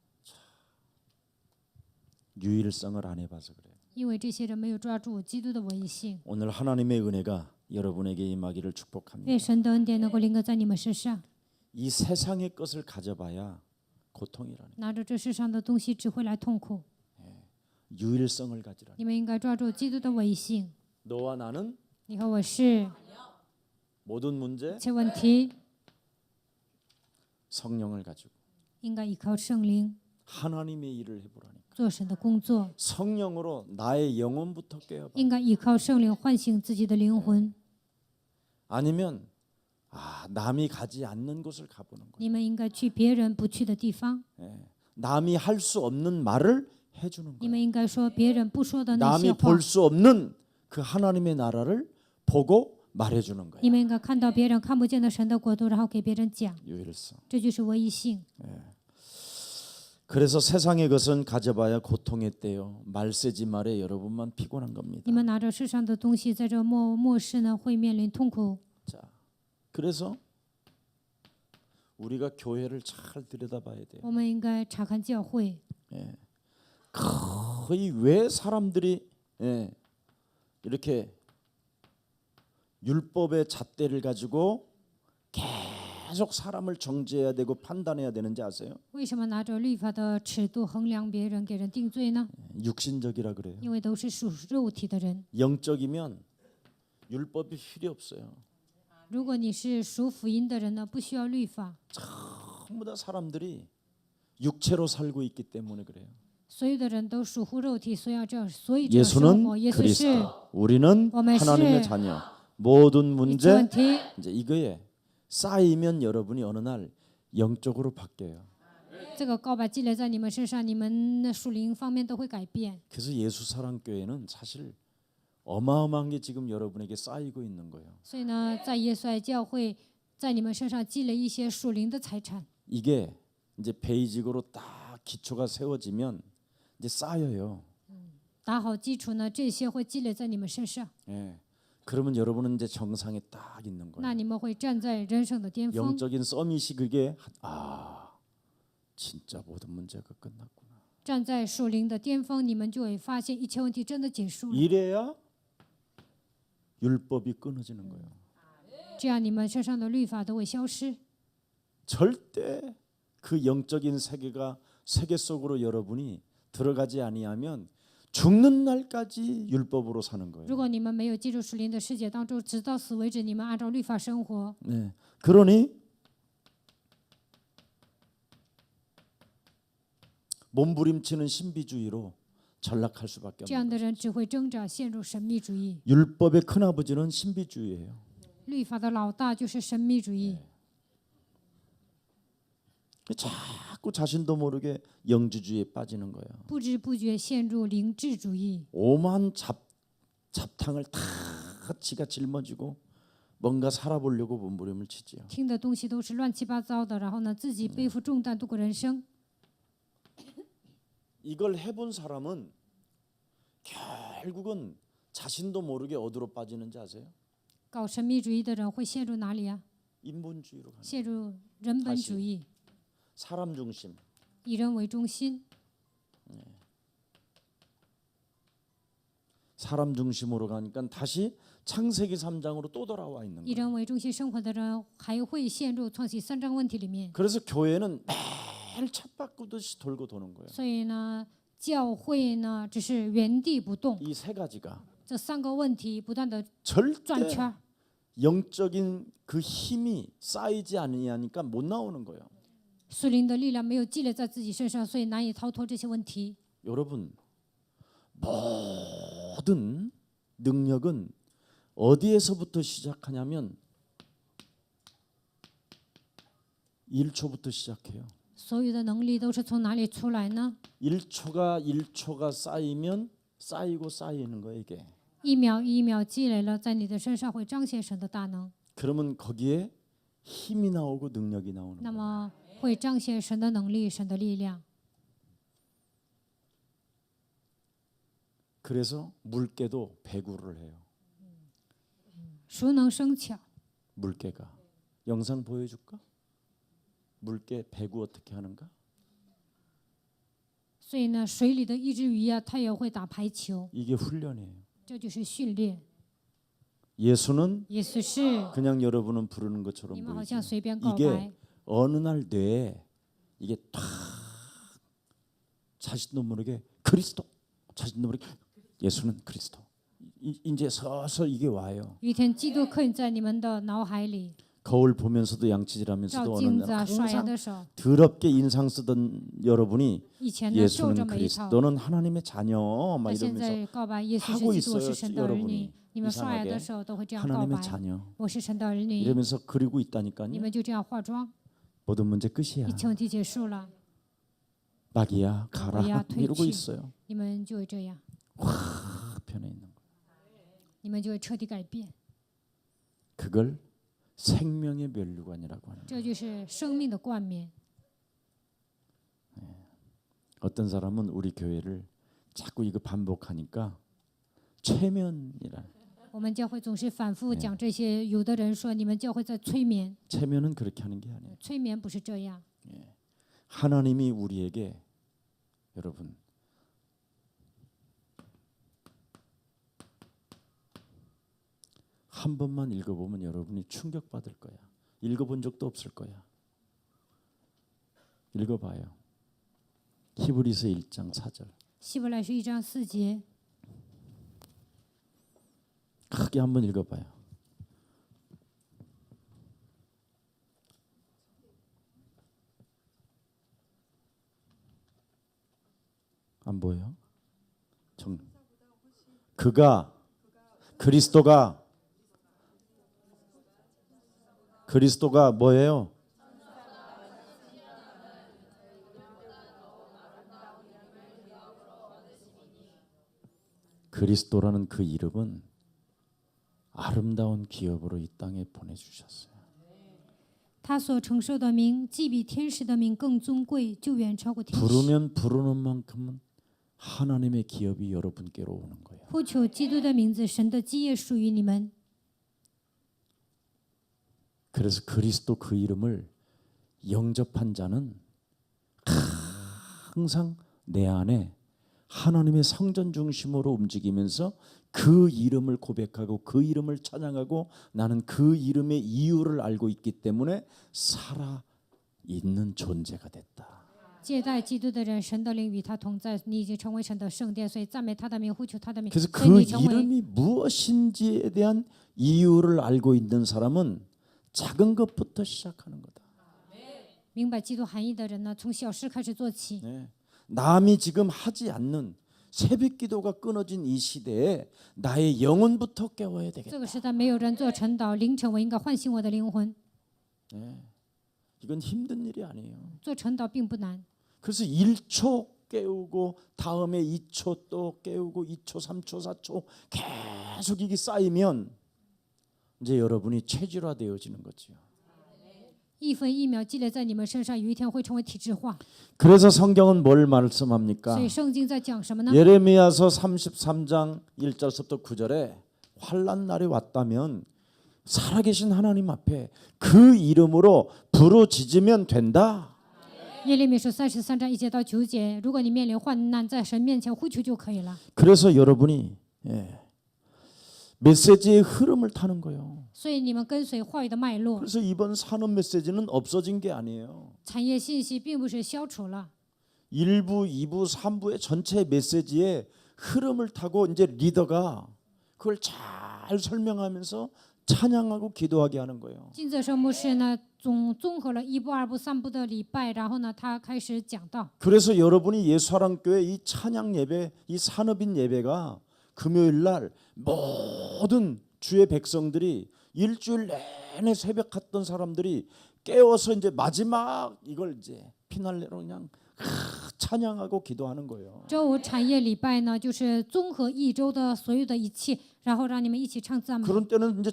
유일성을 안 해봐서 그래요. 因为这些人没有抓住基督的本性。 오늘 하나님의 은혜가 여러분에게 임하기를 축복합니다. 愿神的恩典能够临格在你们身上。 이 세상의 것을 가져봐야 고통이라는. 拿着这世上的东西只会来痛苦。 유일성을 가지라. 你们应该抓住基督的本性。 너와 나는 你和我是 모든 문제 一切问题， 성령을 가지고 应该依靠圣灵 하나님의 일을 해보라니까. 做神的工作， 성령으로 나의 영혼부터 깨어봐. 应该依靠圣灵唤醒自己的灵魂。 아니면 남이 가지 않는 곳을 가보는 거예요. 你们应该去别人不去的地方， 남이 할 수 없는 말을 해주는 你 거예요. 们应该说别人不说的那些 남이 话， 볼 수 없는 그 하나님의 나라를 보고 말해주는 你 거예요. 们应该看到别人看不见的神的国度，然后给别人讲， 유일성. 这就是唯一性。 그래서 세상의 것은 가져봐야 고통의 때요. 말세지 말에 여러분만 피곤한 겁니다. 你们拿着世上的东西，在这末世呢，会面临痛苦。 자, 그래서 우리가 교회를 잘 들여다봐야 돼요. 我们应该查看教会， 거의 왜 사람들이 이렇게 율법의 잣대를 가지고 계속 사람을 정죄해야 되고 판단해야 되는지 아세요? 为什么拿着律法的尺度衡量别人，给人定罪呢？ 육신적이라 그래요. 因为都是属肉体的人。 영적이면 율법이 필요 없어요. 如果你是属福音的人呢，不需要律法。 전부 다 사람들이 육체로 살고 있기 때문에 그래요. 所有的人都属乎肉体，所以要这样，所以这样生 예수는 活。耶稣是 그리스도, 우리는 오메시. 하나님의 자녀. 모든 一切 문제 问题， 이제 이거에 쌓이면 여러분이 어느 날 영적으로 바뀌어요. 这个告白积累在你们身上，你们的属灵方面都会改变。 그래서 예수 사랑 교회는 사실 어마어마한 게 지금 여러분에게 쌓이고 있는 거예요. 所以呢，在耶稣爱教会，在你们身上积累一些属灵的财产。 이게 이제 베이직으로 딱 기초가 세워지면 이제 쌓여요. 打好基础呢，这些会积累在你们身上， 예. 그러면 여러분은 이제 정상에 딱 있는 那 거예요. 你们会站在人生的巅峰。 영적인 서밋이 그게 진짜 모든 문제가 끝났구나. 站在属灵的巅峰，你们就会发现一切问题真的结束了。 이래야 율법이 끊어지는 거예요. 这样你们身上的律法都会消失。 절대 그 영적인 세계 속으로 여러분이 들어가지 아니하면 죽는 날까지 율법으로 사는 如 거예요. 果你们没有进入属灵的世界当中，直到死为止，你们按照律法生活， 네. 그러니 몸부림치는 신비주의로 전락할 수밖에 这样 없는 的 거죠. 人只会挣扎，陷入神秘主义。 율법의 큰아버지는 신비주의예요. 律法的老大就是神秘主义， 자꾸 자신도 모르게 영지주의에 빠지는 거예요. 不知不觉陷入灵智主义， 오만 잡탕을 다 지가 짊어지고 뭔가 살아보려고 몸부림을 치지요. 听的东西都是乱七八糟的，然后呢，自己背负重担度过人生。 이걸 해본 사람은 결국은 자신도 모르게 어디로 빠지는지 아세요? 搞神秘主义的人会陷入哪里啊？ 인본주의로 가는 陷入人本主义， 사람 중심. 以人为中心。 사람 중심으로 가니까 다시 창세기 3장으로 또 돌아와 있는 以 거예요. 人为中心生活的人还会陷入创世3章问题里面。 그래서 교회는 매일 찻바꾸듯이 돌고 도는 거예요. 所以呢，教会呢只是原地不动， 이 세 가지가 这3个问题不断的 절대 转圈儿。 영적인 그 힘이 쌓이지 않으니까 못 나오는 거예요. 属灵的力量没有积累在自己身上，所以难以逃脱这些问题。 여러분 모든 능력은 어디에서부터 시작하냐면 1초부터 시작해요. 所有的能力都是从哪里出来呢？ 1초가 쌓이면 쌓이고 쌓이는 거예요, 이게. 一秒一秒积累了，在你的身上会彰显神的大能， 그러면 거기에 힘이 나오고 능력이 나오는 那 거예요. 么会彰显神的能力、神的力量。 그래서 물개도 배구를 해요. 熟能生巧， 물개가. 영상 보여줄까? 물개 배구 어떻게 하는가? 所以呢，水里的一只鱼啊，它也会打排球， 이게 훈련이에요. 这就是训练。 예수는 也是 그냥 여러분은 부르는 你 것처럼 们好 보이죠. 像随便告 이게 白， 어느 날 뇌에 이게 탁 자신도 모르게 그리스도, 자신도 모르게 예수는 그리스도. 이제 서서 이게 와요. 有一天基督刻印在你们的脑海里， 거울 보면서도 照 양치질하면서도 어느 镜 날 子啊，刷牙 항상 的时候， 더럽게 인상 쓰던 여러분이 以前呢皱这 예수는 么一套， 그리스도는 하나님의 자녀 막 那现 이러면서 在告白耶稣 하고 是基督，我 있어요 是神的儿 여러분이 女。你们刷牙 이상하게 的时候都会这样告 하나님의 白， 자녀 我是神的儿女。 이러면서 그리고 你 있다니까요. 们就这样化妆， 모든 문제 끝이야. 一切问题结束了， 막이야 가라 뭐야, 이러고 퇴치. 있어요. 你们就会这样， 확 변해 있는 거예요. 你们就会彻底改变。 그걸 생명의 면류관이라고 하는 거예요. 这就是生命的冠冕。 어떤 사람은 우리 교회를 자꾸 이거 반복하니까 최면이라. 我们教会总是反复讲这些，有的人说你们教会在催眠， 최면은 그렇게 하는 게 아니에요. 催眠不是这样。 하나님이 우리에게 여러분 한 번만 읽어보면 여러분이 충격받을 거야. 읽어본 적도 없을 거야. 읽어봐요. 히브리서 1장 4절. 希伯来书1章4节， 크게 한번 읽어봐요. 안 보여요? 그가 그리스도가 뭐예요? 그리스도라는 그 이름은 아름다운 기업으로 이 땅에 보내주셨어요. 他所承受的名，既比天使的名更尊贵，就远超过天使。 부르면 부르는 만큼은 하나님의 기업이 여러분께로 오는 거예요. 呼求基督的名字，神的基业属于你们。 그래서 그리스도 그 이름을 영접한 자는 항상 내 안에 하나님의 성전 중심으로 움직이면서 그 이름을 고백하고 그 이름을 찬양하고 나는 그 이름의 이유를 알고 있기 때문에 살아 있는 존재가 됐다. 接待基督的人，神的灵与他同在，你已经成为神的圣殿，所以赞美他的名，呼求他的名。 그래서 所以 그 你成为 이름이 무엇인지에 대한 이유를 알고 있는 사람은 작은 것부터 시작하는 거다. 明白基督含义的人呢，从小事开始做起。 네. 남이 지금 하지 않는 새벽 기도가 끊어진 이 시대에 나의 영혼부터 깨워야 这 되겠다. 个时代没有人做晨祷，凌晨我应该唤醒我的灵魂。 이건 힘든 일이 아니에요. 做晨祷并不难， 그래서 1초 깨우고 다음에 2초 또 깨우고 2초, 3초, 4초 계속 이게 쌓이면 이제 여러분이 체질화되어지는 거죠. 1分1秒积累在你们身上，有一天会成为体制化。 그래서 성경은 뭘 말씀합니까? 所以圣经在讲什么呢？ 예레미야서 33장 1절부터 9절에 환난 날이 왔다면 살아계신 하나님 앞에 그 이름으로 부르짖으면 된다. 耶利米书33章1节到9节，如果你面临患难，在神面前呼求就可以了。 그래서 여러분이 메시지의 흐름을 타는 거예요. 所以你们跟随话语的脉络， 그래서 이번 산업 메시지는 없어진 게 아니에요. 产业信息并不是消除了。 1부, 2부, 3부의 전체 메시지의 흐름을 타고 이제 리더가 그걸 잘 설명하면서 찬양하고 기도하게 하는 거예요. 金泽生牧师呢，综合了1部、2部、3部的礼拜，然后呢，他开始讲道。 그래서 여러분이 예수사랑교회 이 찬양 예배, 이 산업인 예배가 금요일 날 모든 주의 백성들이 일주일 내내 새벽 갔던 사람들이 깨워서 이제 마지막 이걸 이제 피날레로 그냥 찬양하고 기도하는 거예요. 周五产业礼拜呢，就是综合一周的所有的一切，然后让你们一起唱赞美。 그런 때는 이제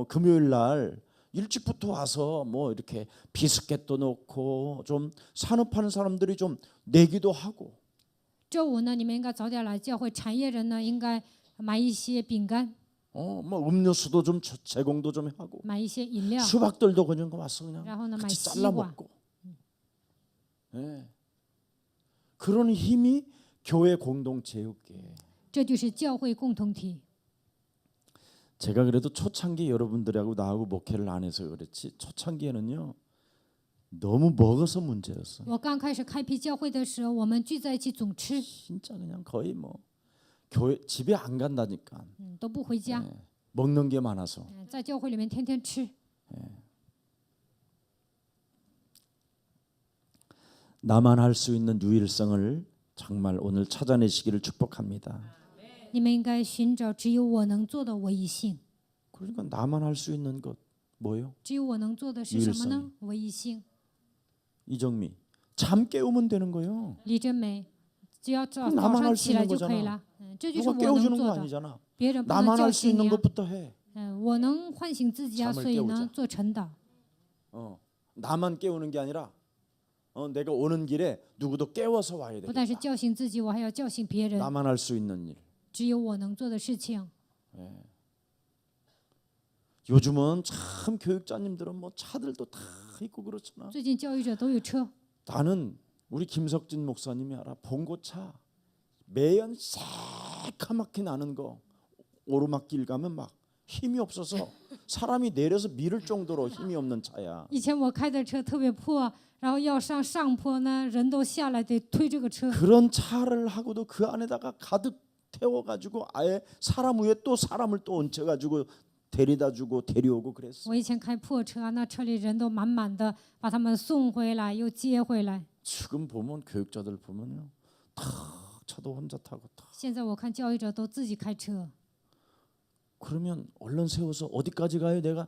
금요일 날 일찍부터 와서 뭐 이렇게 비스켓도 넣고 좀 산업하는 사람들이 좀 내기도 하고. 周五呢，你们应该早点来教会，产业人呢应该买一些饼干， 뭐 음료수도 좀 제공도 좀 하고 买一些饮料， 수박들도 그냥 와서 그냥 然后呢买 같이 西 잘라 瓜。 먹고. 그런 힘이 교회 공동체육계. 这就是教会共同体。 제가 그래도 초창기 여러분들하고 나하고 목회를 안 해서 그렇지 초창기에는요 너무 먹어서 문제였어. 我刚开始开辟教会的时候，我们聚在一起总吃， 진짜 그냥 거의 뭐 교회 집에 안 간다니까. 都不回家， 먹는 게 많아서. 在教会里面天天吃。 나만 할 수 있는 유일성을 정말 오늘 찾아내시기를 축복합니다. 你们应该寻找只有我能做的唯一性。 그러니까 나만 할 수 있는 것 뭐요? 只有我能做的是什么呢？唯一性。 이정미 잠 깨우면 되는 거예요. 李真美，只要早 나만 上 할 起 수 来 있는 就可以 거잖아. 了。这就是 누가 我能 깨워주는 做 거 的， 아니잖아. 别人不 나만 能叫 할 수 醒 있는 你啊。 것부터 해. 我能唤醒自己啊， 잠을 所以 깨우자 呢，做晨祷。 나만 깨우는 게 아니라 내가 오는 길에 누구도 깨워서 와야 不但是 되겠다. 叫醒自己，我还要叫醒别人。 나만 할 수 있는 일. 只有我能做的事情。 요즘은 참 교육자님들은 뭐 차들도 다 있고 그렇잖아. 最近教育者都有车， 나는 우리 김석진 목사님이 알아. 봉고차 매연 새카맣게 나는 거 오르막길 가면 막 힘이 없어서 사람이 내려서 밀을 정도로 힘이 없는 차야. 以前我开的车特别破，然后要上上坡呢，人都下来得推这个车。 그런 차를 하고도 그 안에다가 가득 태워가지고 아예 사람 위에 또 사람을 또 얹혀가지고 데려다주고 데려오고 그랬어. 我以前开破车，那车里人都满满的，把他们送回来又接回来。 지금 보면 교육자들 보면요, 다 차도 혼자 타고 다. 现在我看教育者都自己开车， 그러면 얼른 세워서 어디까지 가요? 내가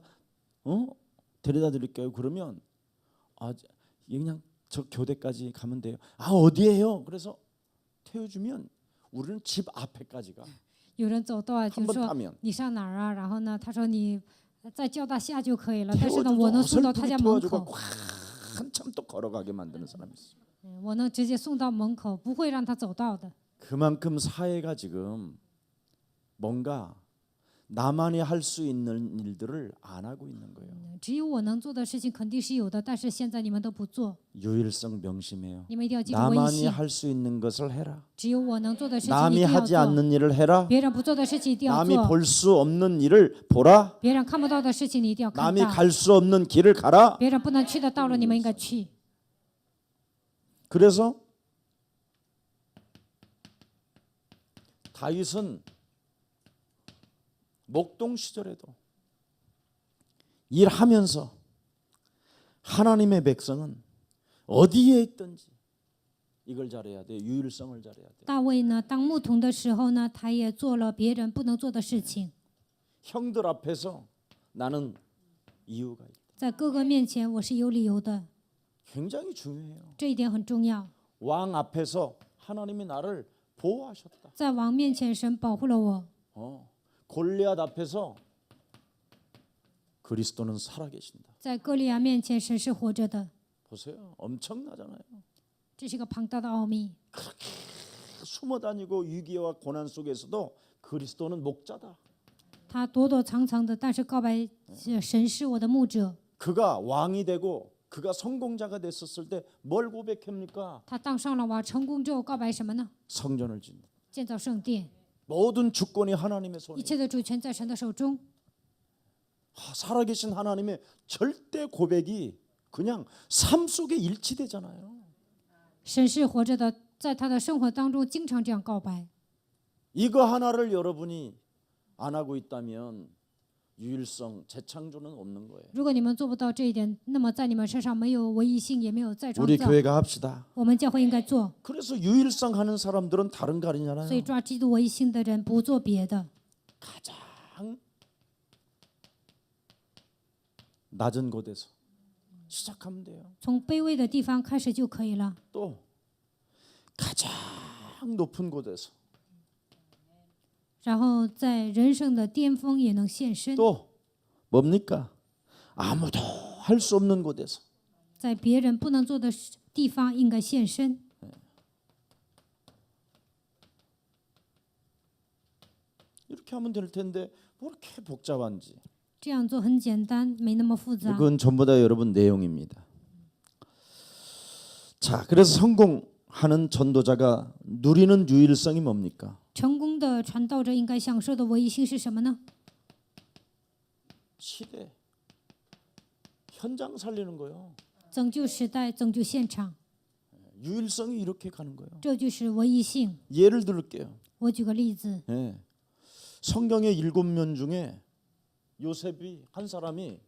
데려다 드릴게요. 그러면 그냥 저 교대까지 가면 돼요. 어디에요? 그래서 태워주면 우리는 집 앞에까지 가. 有人走到啊，就 한번 说 타면 你上哪儿啊？然后呢，他说你在交大下就可以了，但是呢， 태워줘도 我能送到他家门 태워주고 口， 한참 또 걸어가게 만드는 사람이 있어. 我能直接送到门口，不会让他走到的。 그만큼 사회가 지금 뭔가 나만이 할 수 있는 일들을 안 하고 있는 거예요. 只有我能做的事情肯定是有的，但是现在你们都不做， 유일성 명심해요. 你们一定要记住唯一 나만이 性。 할 수 있는 것을 해라. 只有我能做的事情一 남이 定要 하지 做， 않는 일을 해라. 别人不做的事情一定要 남이 做， 볼 수 없는 일을 보라. 别人看不到的事情你一定要看 남이 到， 갈 수 없는 길을 가라. 别人不能去的道路你们应该去。 그래서 다윗은 목동 시절에도 일하면서 하나님의 백성은 어디에 있든지 이걸 잘해야 돼. 유일성을 잘해야 돼. 大卫呢，当牧童的时候呢，他也做了别人不能做的事情。 형들 앞에서 나는 이유가 있다. 在哥哥面前，我是有理由的， 굉장히 중요해요. 这一点很重要。 왕 앞에서 하나님이 나를 보호하셨다. 在王面前，神保护了我； 골리앗 앞에서 그리스도는 살아계신다. 在歌利亚面前，神是活着的。 보세요. 엄청나잖아요. 这是一个庞大的奥秘。 숨어 다니고 위기와 고난 속에서도 그리스도는 목자다. 他躲躲藏藏的，但是告白神是我的牧者。 그가 왕이 되고 그가 성공자가 됐었을 때 뭘 고백합니까? 他当上了王，成功之后告白什么呢？ 성전을 짓는. 建造圣殿， 모든 주권이 하나님의 一 손에. 切的主权在神的手中。 살아계신 하나님의 절대 고백이 그냥 삶 속에 일치되잖아요. 神是活着的，在他的生活当中经常这样告白。 이거 하나를 여러분이 안 하고 있다면 유일성, 재창조는 없는 거예요. 如果你们做不到这一点，那么在你们身上没有唯一性，也没有再创 우리 造。 교회가 합시다. 我们教会应该做， 그래서 유일성 하는 사람들은 다른 거 所以 아니잖아요. 抓基督唯一性的人不做别的， 가장 낮은 곳에서 시작하면 돼요. 从卑微的地方开始就可以了。 또 가장 높은 곳에서 然后在人生的巅峰也能现身， 또 뭡니까? 아무도 할 수 없는 곳에서 在别人不能做的地方应该现身。 이렇게 하면 될 텐데 뭐 이렇게 복잡한지. 这样做很简单，没那么复杂。 그건 전부 다 여러분 내용입니다. 자, 그래서 성공하는 전도자가 누리는 유일성이 뭡니까? 成功的传道者应该享受的唯一性是什么呢？ 시대, 현장 살리는 거요. 拯救时代，拯救现场， 유일성이 이렇게 가는 거예요. 这就是唯一性。 예를 들을게요. 我举个例子， 예. 성경의 7명 중에 요셉 한 사람이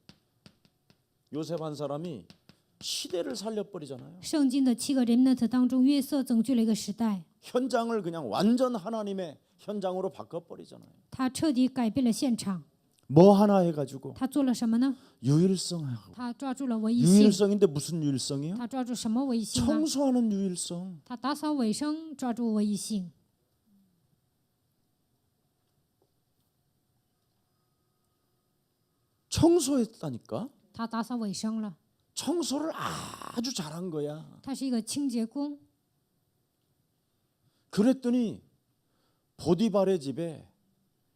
시대를 살려버리잖아요. 圣经的7个 remnant 当中，约瑟拯救了一个时代， 현장을 그냥 완전 하나님의 현장으로 바꿔버리잖아요. 他彻底改变了现场。 뭐 하나 해가지고 他做了什么呢？ 유일성하고 他抓住了唯一性。 유일성인데 무슨 유일성이요? 他抓住什么唯一性呢？ 청소하는 유일성. 他打扫卫生，抓住唯一性。 청소했다니까. 他打扫卫生了， 청소를 아주 잘한 거야. 他是一个清洁工。 그랬더니 보디발의 집에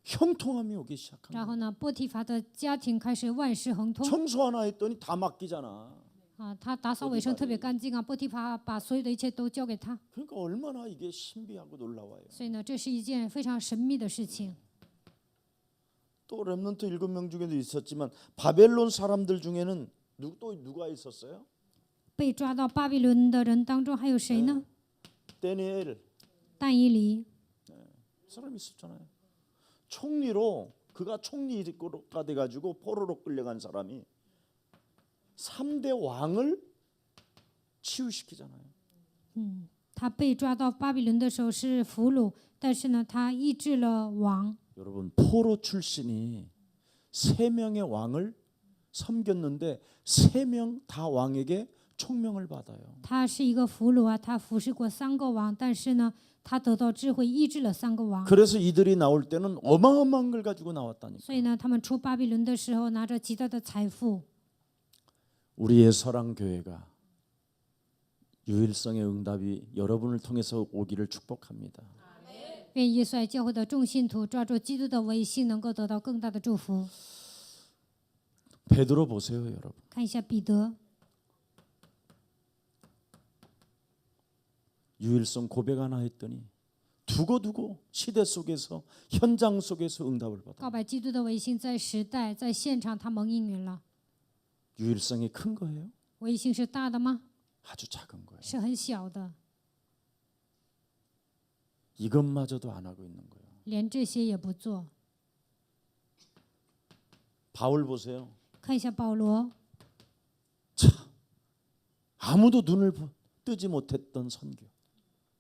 형통함이 오기 시작한 然 거야. 后呢，波提乏的家庭开始万事亨通 청소 하나 했더니 다 맡기잖아. 啊，他打扫卫生特别干净啊。波提乏把所有的一切都交给他， 그러니까 얼마나 이게 신비하고 놀라워요. 所以呢，这是一件非常神秘的事情。 또 렘넌트 7명 중에도 있었지만 바벨론 사람들 중에는 또 누가 있었어요? 被抓到巴比伦的人当中还有谁呢？ 다니엘 但以理， 사람 있었잖아요. 총리로 그가 총리가 돼가지고 포로로 끌려간 사람이 3대 왕을 치유시키잖아요. 他被抓到巴比伦的时候是俘虏，但是呢，他医治了王。 여러분 포로 출신이 3명의 왕을 섬겼는데 3명 다 왕에게 총명을 받아요. 他是一个俘虏啊，他服侍过3个王，但是呢，他得到智慧，医治了3个王。 그래서 이들이 나올 때는 어마어마한 걸 가지고 나왔다니까. 所以呢，他们出巴比伦的时候拿着极大的财富。 우리의 서랑교회가 유일성의 응답이 여러분을 통해서 오기를 축복합니다. 愿耶稣爱教会的众信徒抓住基督的唯一性，能够得到更大的祝福。 베드로 보세요, 여러분. 看一下彼得， 유일성 고백 하나 했더니 두고두고 시대 속에서 현장 속에서 응답을 받아. 告白基督的唯一性，在时代，在现场，他蒙应允了。 유일성이 큰 거예요? 唯一性是大的吗？ 아주 작은 거예요. 是很小的， 이것마저도 안 하고 있는 거예요. 连这些也不做。 바울 보세요. 看一下保罗， 아무도 눈을 뜨지 못했던 선교.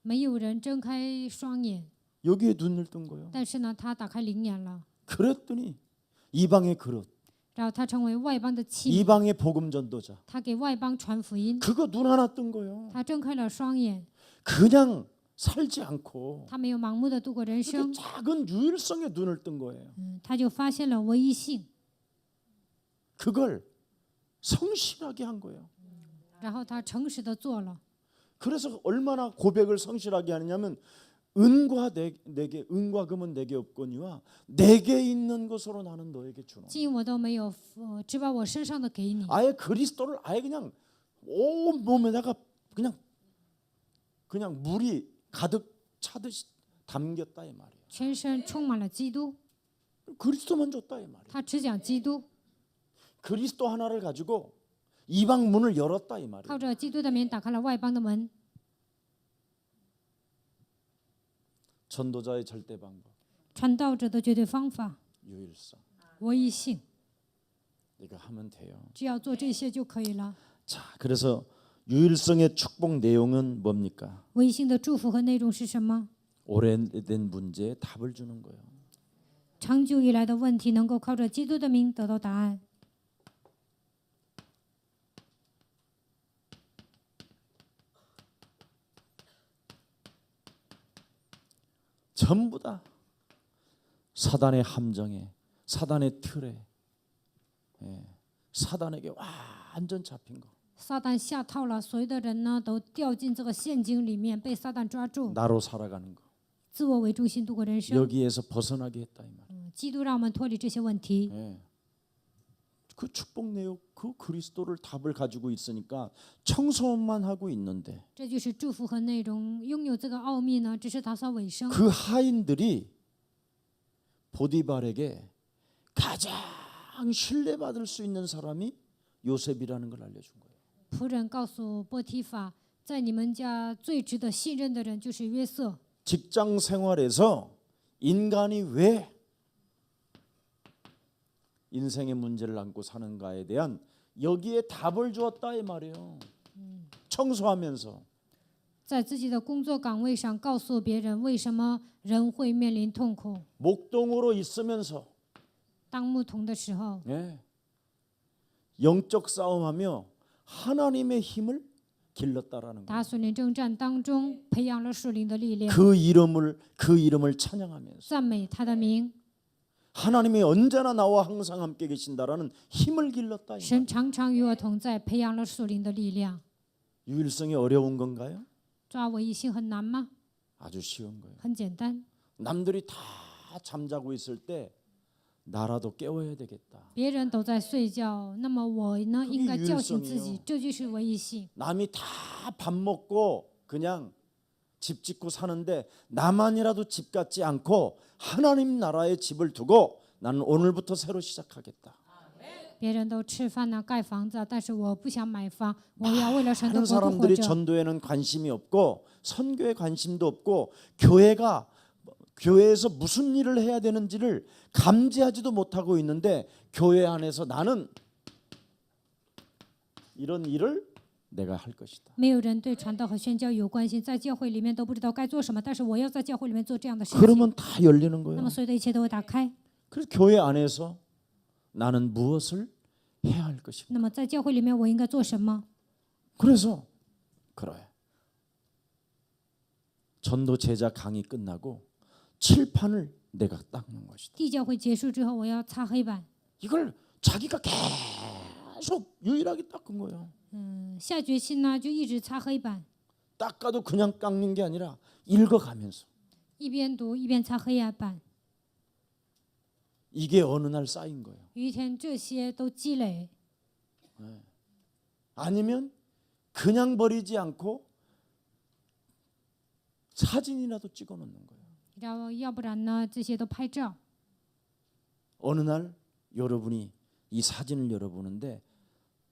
没有人睁开双眼， 여기에 눈을 뜬 거예요. 但是呢，他打开灵眼了， 그랬더니 이방의 그릇, 然后他成为外邦的器皿， 이방의 복음 전도자. 他给外邦传福音， 그거 눈 하나 뜬 거예요. 他睁开了双眼， 그냥 살지 않고 他没有盲目的度过人 이렇게 生， 작은 유일성에 눈을 뜬 거예요. 他就发现了唯一性， 그걸 성실하게 한 거예요. 然后他诚实的做了。 그래서 얼마나 고백을 성실하게 하느냐면 은과 내게 은과 금은 내게 없거니와 내게 있는 것으로 나는 너에게 주노. 金我都没有，只把我身上的给你。 아예 그리스도를 아예 그냥 온 몸에다가 그냥 물이 가득 차듯이 담겼다 이 말이에요. 全身充满了基督， 그리스도만 줬다 이 말이에요. 他只讲基督， 그리스도 하나를 가지고 이방 문을 열었다 이 말이에요. 靠着基督的名打开了外邦的门。 전도자의 절대 방법 传道者的绝对方法， 유일성. 唯一性， 이거 하면 돼요. 只要做这些就可以了。 자, 그래서 유일성의 축복 내용은 뭡니까? 唯一性的祝福和内容是什么？ 오래된 문제에 답을 주는 거예요. 长久以来的问题能够靠着基督的名得到答案。 전부 다 사단의 함정에, 사단의 틀에, 사단에게 완전 잡힌 거. 撒旦下套了，所有的人呢都掉进这个陷阱里面，被撒旦抓住， 나로 살아가는 거. 自我为中心度过人生。 여기에서 벗어나게 했다 이 말. 基督让我们脱离这些问题。 그 축복 내용, 그 그리스도를 답을 가지고 있으니까 청소만 하고 있는데 这就是祝福和内容。拥有这个奥秘呢，只是打扫卫生。 그 하인들이 보디발에게 가장 신뢰받을 수 있는 사람이 요셉이라는 걸 알려준 거예요. 仆人告诉波提法，在你们家最值得信任的人就是约瑟。 직장 생활에서 인간이 왜 인생의 문제를 안고 사는가에 대한 여기에 답을 주었다 이 말이에요. 청소하면서 在自己的工作岗位上告诉别人为什么人会面临痛苦。 목동으로 있으면서 当牧童的时候， 영적 싸움하며 하나님의 힘을 길렀다라는 거예요. 打属灵征战当中培养了属灵的力量， 그 이름을 찬양하면서 赞美他的名。 하나님이 언제나 나와 항상 함께 계신다라는 힘을 길렀다. 이 神 말. 常常与我同在，培养了属灵的力量。 유일성이 어려운 건가요? 抓唯一性很难吗？ 아주 쉬운 거예요. 很简单。 남들이 다 잠자고 있을 때 나라도 깨워야 되겠다. 别人都在睡觉，那么我呢， 그게 应该叫醒自 유일성이에요 己，这就是唯一性。 남이 다 밥 먹고 그냥 집 짓고 사는데 나만이라도 집 갖지 않고 하나님 나라의 집을 두고 나는 오늘부터 새로 시작하겠다. 别人都吃饭呢，盖房子，但是我不想买房，我要为了神的 많은 国度活 사람들이 着。 전도에는 관심이 없고 선교에 관심도 없고 교회에서 무슨 일을 해야 되는지를 감지하지도 못하고 있는데 교회 안에서 나는 이런 일을 내가 할 것이다. 没有人对传道和宣教有关心，在教会里面都不知道该做什么，但是我要在教会里面做这样的事情， 그러면 다 열리는 那 거예요. 么所有的一切都会打开。 그래서 교회 안에서 나는 무엇을 해야 할 것인가. 那么在教会里面我应该做什么？ 그래서 그래. 전도 제자 강의 끝나고 칠판을 내가 닦는 것이다. 地教会结束之后，我要擦黑板。 이걸 자기가 계속 유일하게 닦은 거예요. 下决心呢，就一直擦黑板， 닦아도 그냥 깎는 게 아니라 읽어가면서 一边读一边擦黑板。 이게 어느 날 쌓인 거예요. 有一天这些都积累， 아니면 그냥 버리지 않고 사진이라도 찍어 놓는 거예요. 然后要不然呢，这些都拍照。 어느 날 여러분이 이 사진을 열어보는데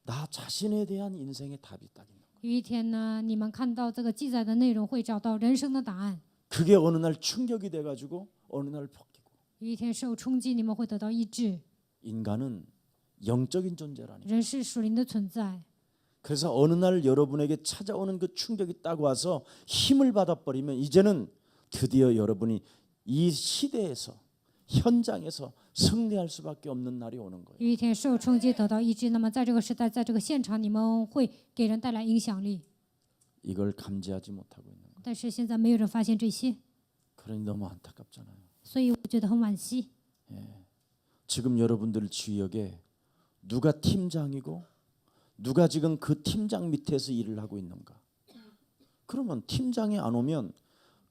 나 자신에 대한 인생의 답이 딱 있는 거예요. 有一天呢，你们看到这个记载的内容，会找到人生的答案。 그게 어느 날 충격이 돼가지고 어느 날 벗기고. 有一天受冲击，你们会得到医治。 인간은 영적인 존재라니. 人是属灵的存在， 그래서 어느 날 여러분에게 찾아오는 그 충격이 딱 와서 힘을 받아버리면 이제는 드디어 여러분이 이 시대에서 현장에서 승리할 수밖에 없는 날이 오는 거예요. 有一天受冲击得到医治，那么在这个时代，在这个现场，你们会给人带来影响力。 이걸 감지하지 못하고 있는 거예요. 但是现在没有人发现这些， 그러니 너무 안타깝잖아요. 所以我觉得很惋惜。 지금 여러분들 주역에 누가 팀장이고 누가 지금 그 팀장 밑에서 일을 하고 있는가? 그러면 팀장이 안 오면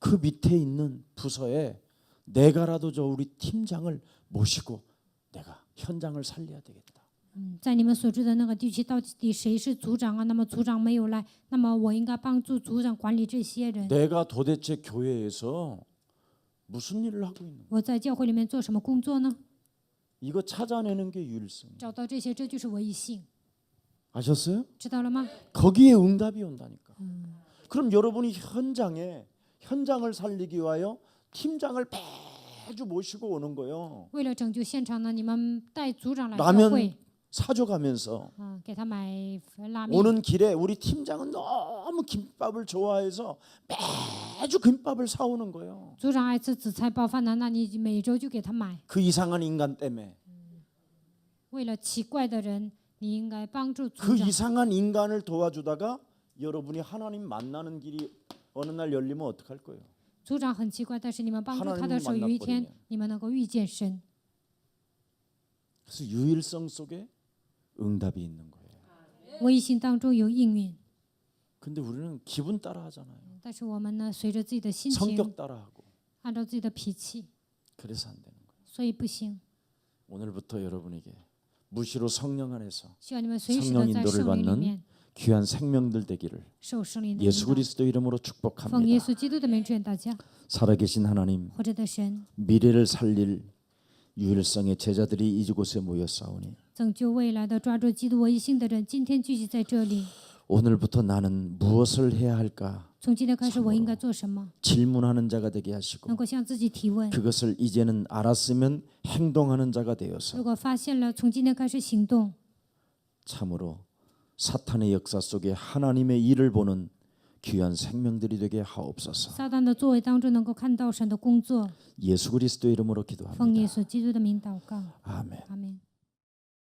그 밑에 있는 부서에 내가라도 저 우리 팀장을 모시고 내가 현장을 살려야 되겠다. 在你们所住的那个地区，到底谁是组长啊？那么组长没有来，那么我应该帮助组长管理这些人。 내가 도대체 교회에서 무슨 일을 하고 있는 거야? 我在教会里面做什么工作呢？ 이거 찾아내는 게 유일성. 找到这些，这就是唯一性， 아셨어요? 知道了吗？ 거기에 응답이 온다니까. 그럼 여러분이 현장을 살리기 위하여 팀장을 매주 모시고 오는 거예요. 为了拯救现场呢，你们带组长来教 라면 会， 사줘가면서 给他买拉面。 오는 길에 우리 팀장은 너무 김밥을 좋아해서 매주 김밥을 사오는 거예요. 组长爱吃紫菜包饭呢，那你每周就给他买。 그 이상한 인간 때문에 为了奇怪的人，你应该帮助组 그 长。 이상한 인간을 도와주다가 여러분이 하나님 만나는 길이 어느 날 열리면 어떡할 거예요? 组长很奇怪，但是你们帮助他 하나님을 的时候，有一天 만나버리면 你们能够遇见神。 그래서 유일성 속에 응답이 있는 거예요. 唯一性当中有应允， 근데 우리는 기분 따라 하잖아요. 但是我们呢，随着自己的心情， 성격 따라 하고 按照自己的脾气， 그래서 안 되는 거예요. 所以不行。 오늘부터 여러분에게 무시로 성령 안에서 希望你们随时 성령 的在 인도를 圣灵里 받는 面 귀한 생명들 되기를 受圣灵的 예수 引导。 그리스도 이름으로 奉耶 축복합니다. 稣基督的名祝愿大家， 살아계신 하나님, 活着的神， 미래를 살릴 유일성의 제자들이 이곳에 모였사오니 拯救未来的抓住基督唯一性的人，今天聚集在这里。 오늘부터 나는 무엇을 해야 할까 从今天开始，我应该做什么？ 질문하는 자가 되게 하시고 能够向自己提问。 그것을 이제는 알았으면 행동하는 자가 되어서 如果发现了，从今天开始行动， 참으로 사탄의 역사 속에 하나님의 일을 보는 귀한 생명들이 되게 하옵소서. 撒旦的作为当中能够看到神的工作。 예수 그리스도 이름으로 奉耶 기도합니다. 稣基督的名祷告， 아멘. 阿门。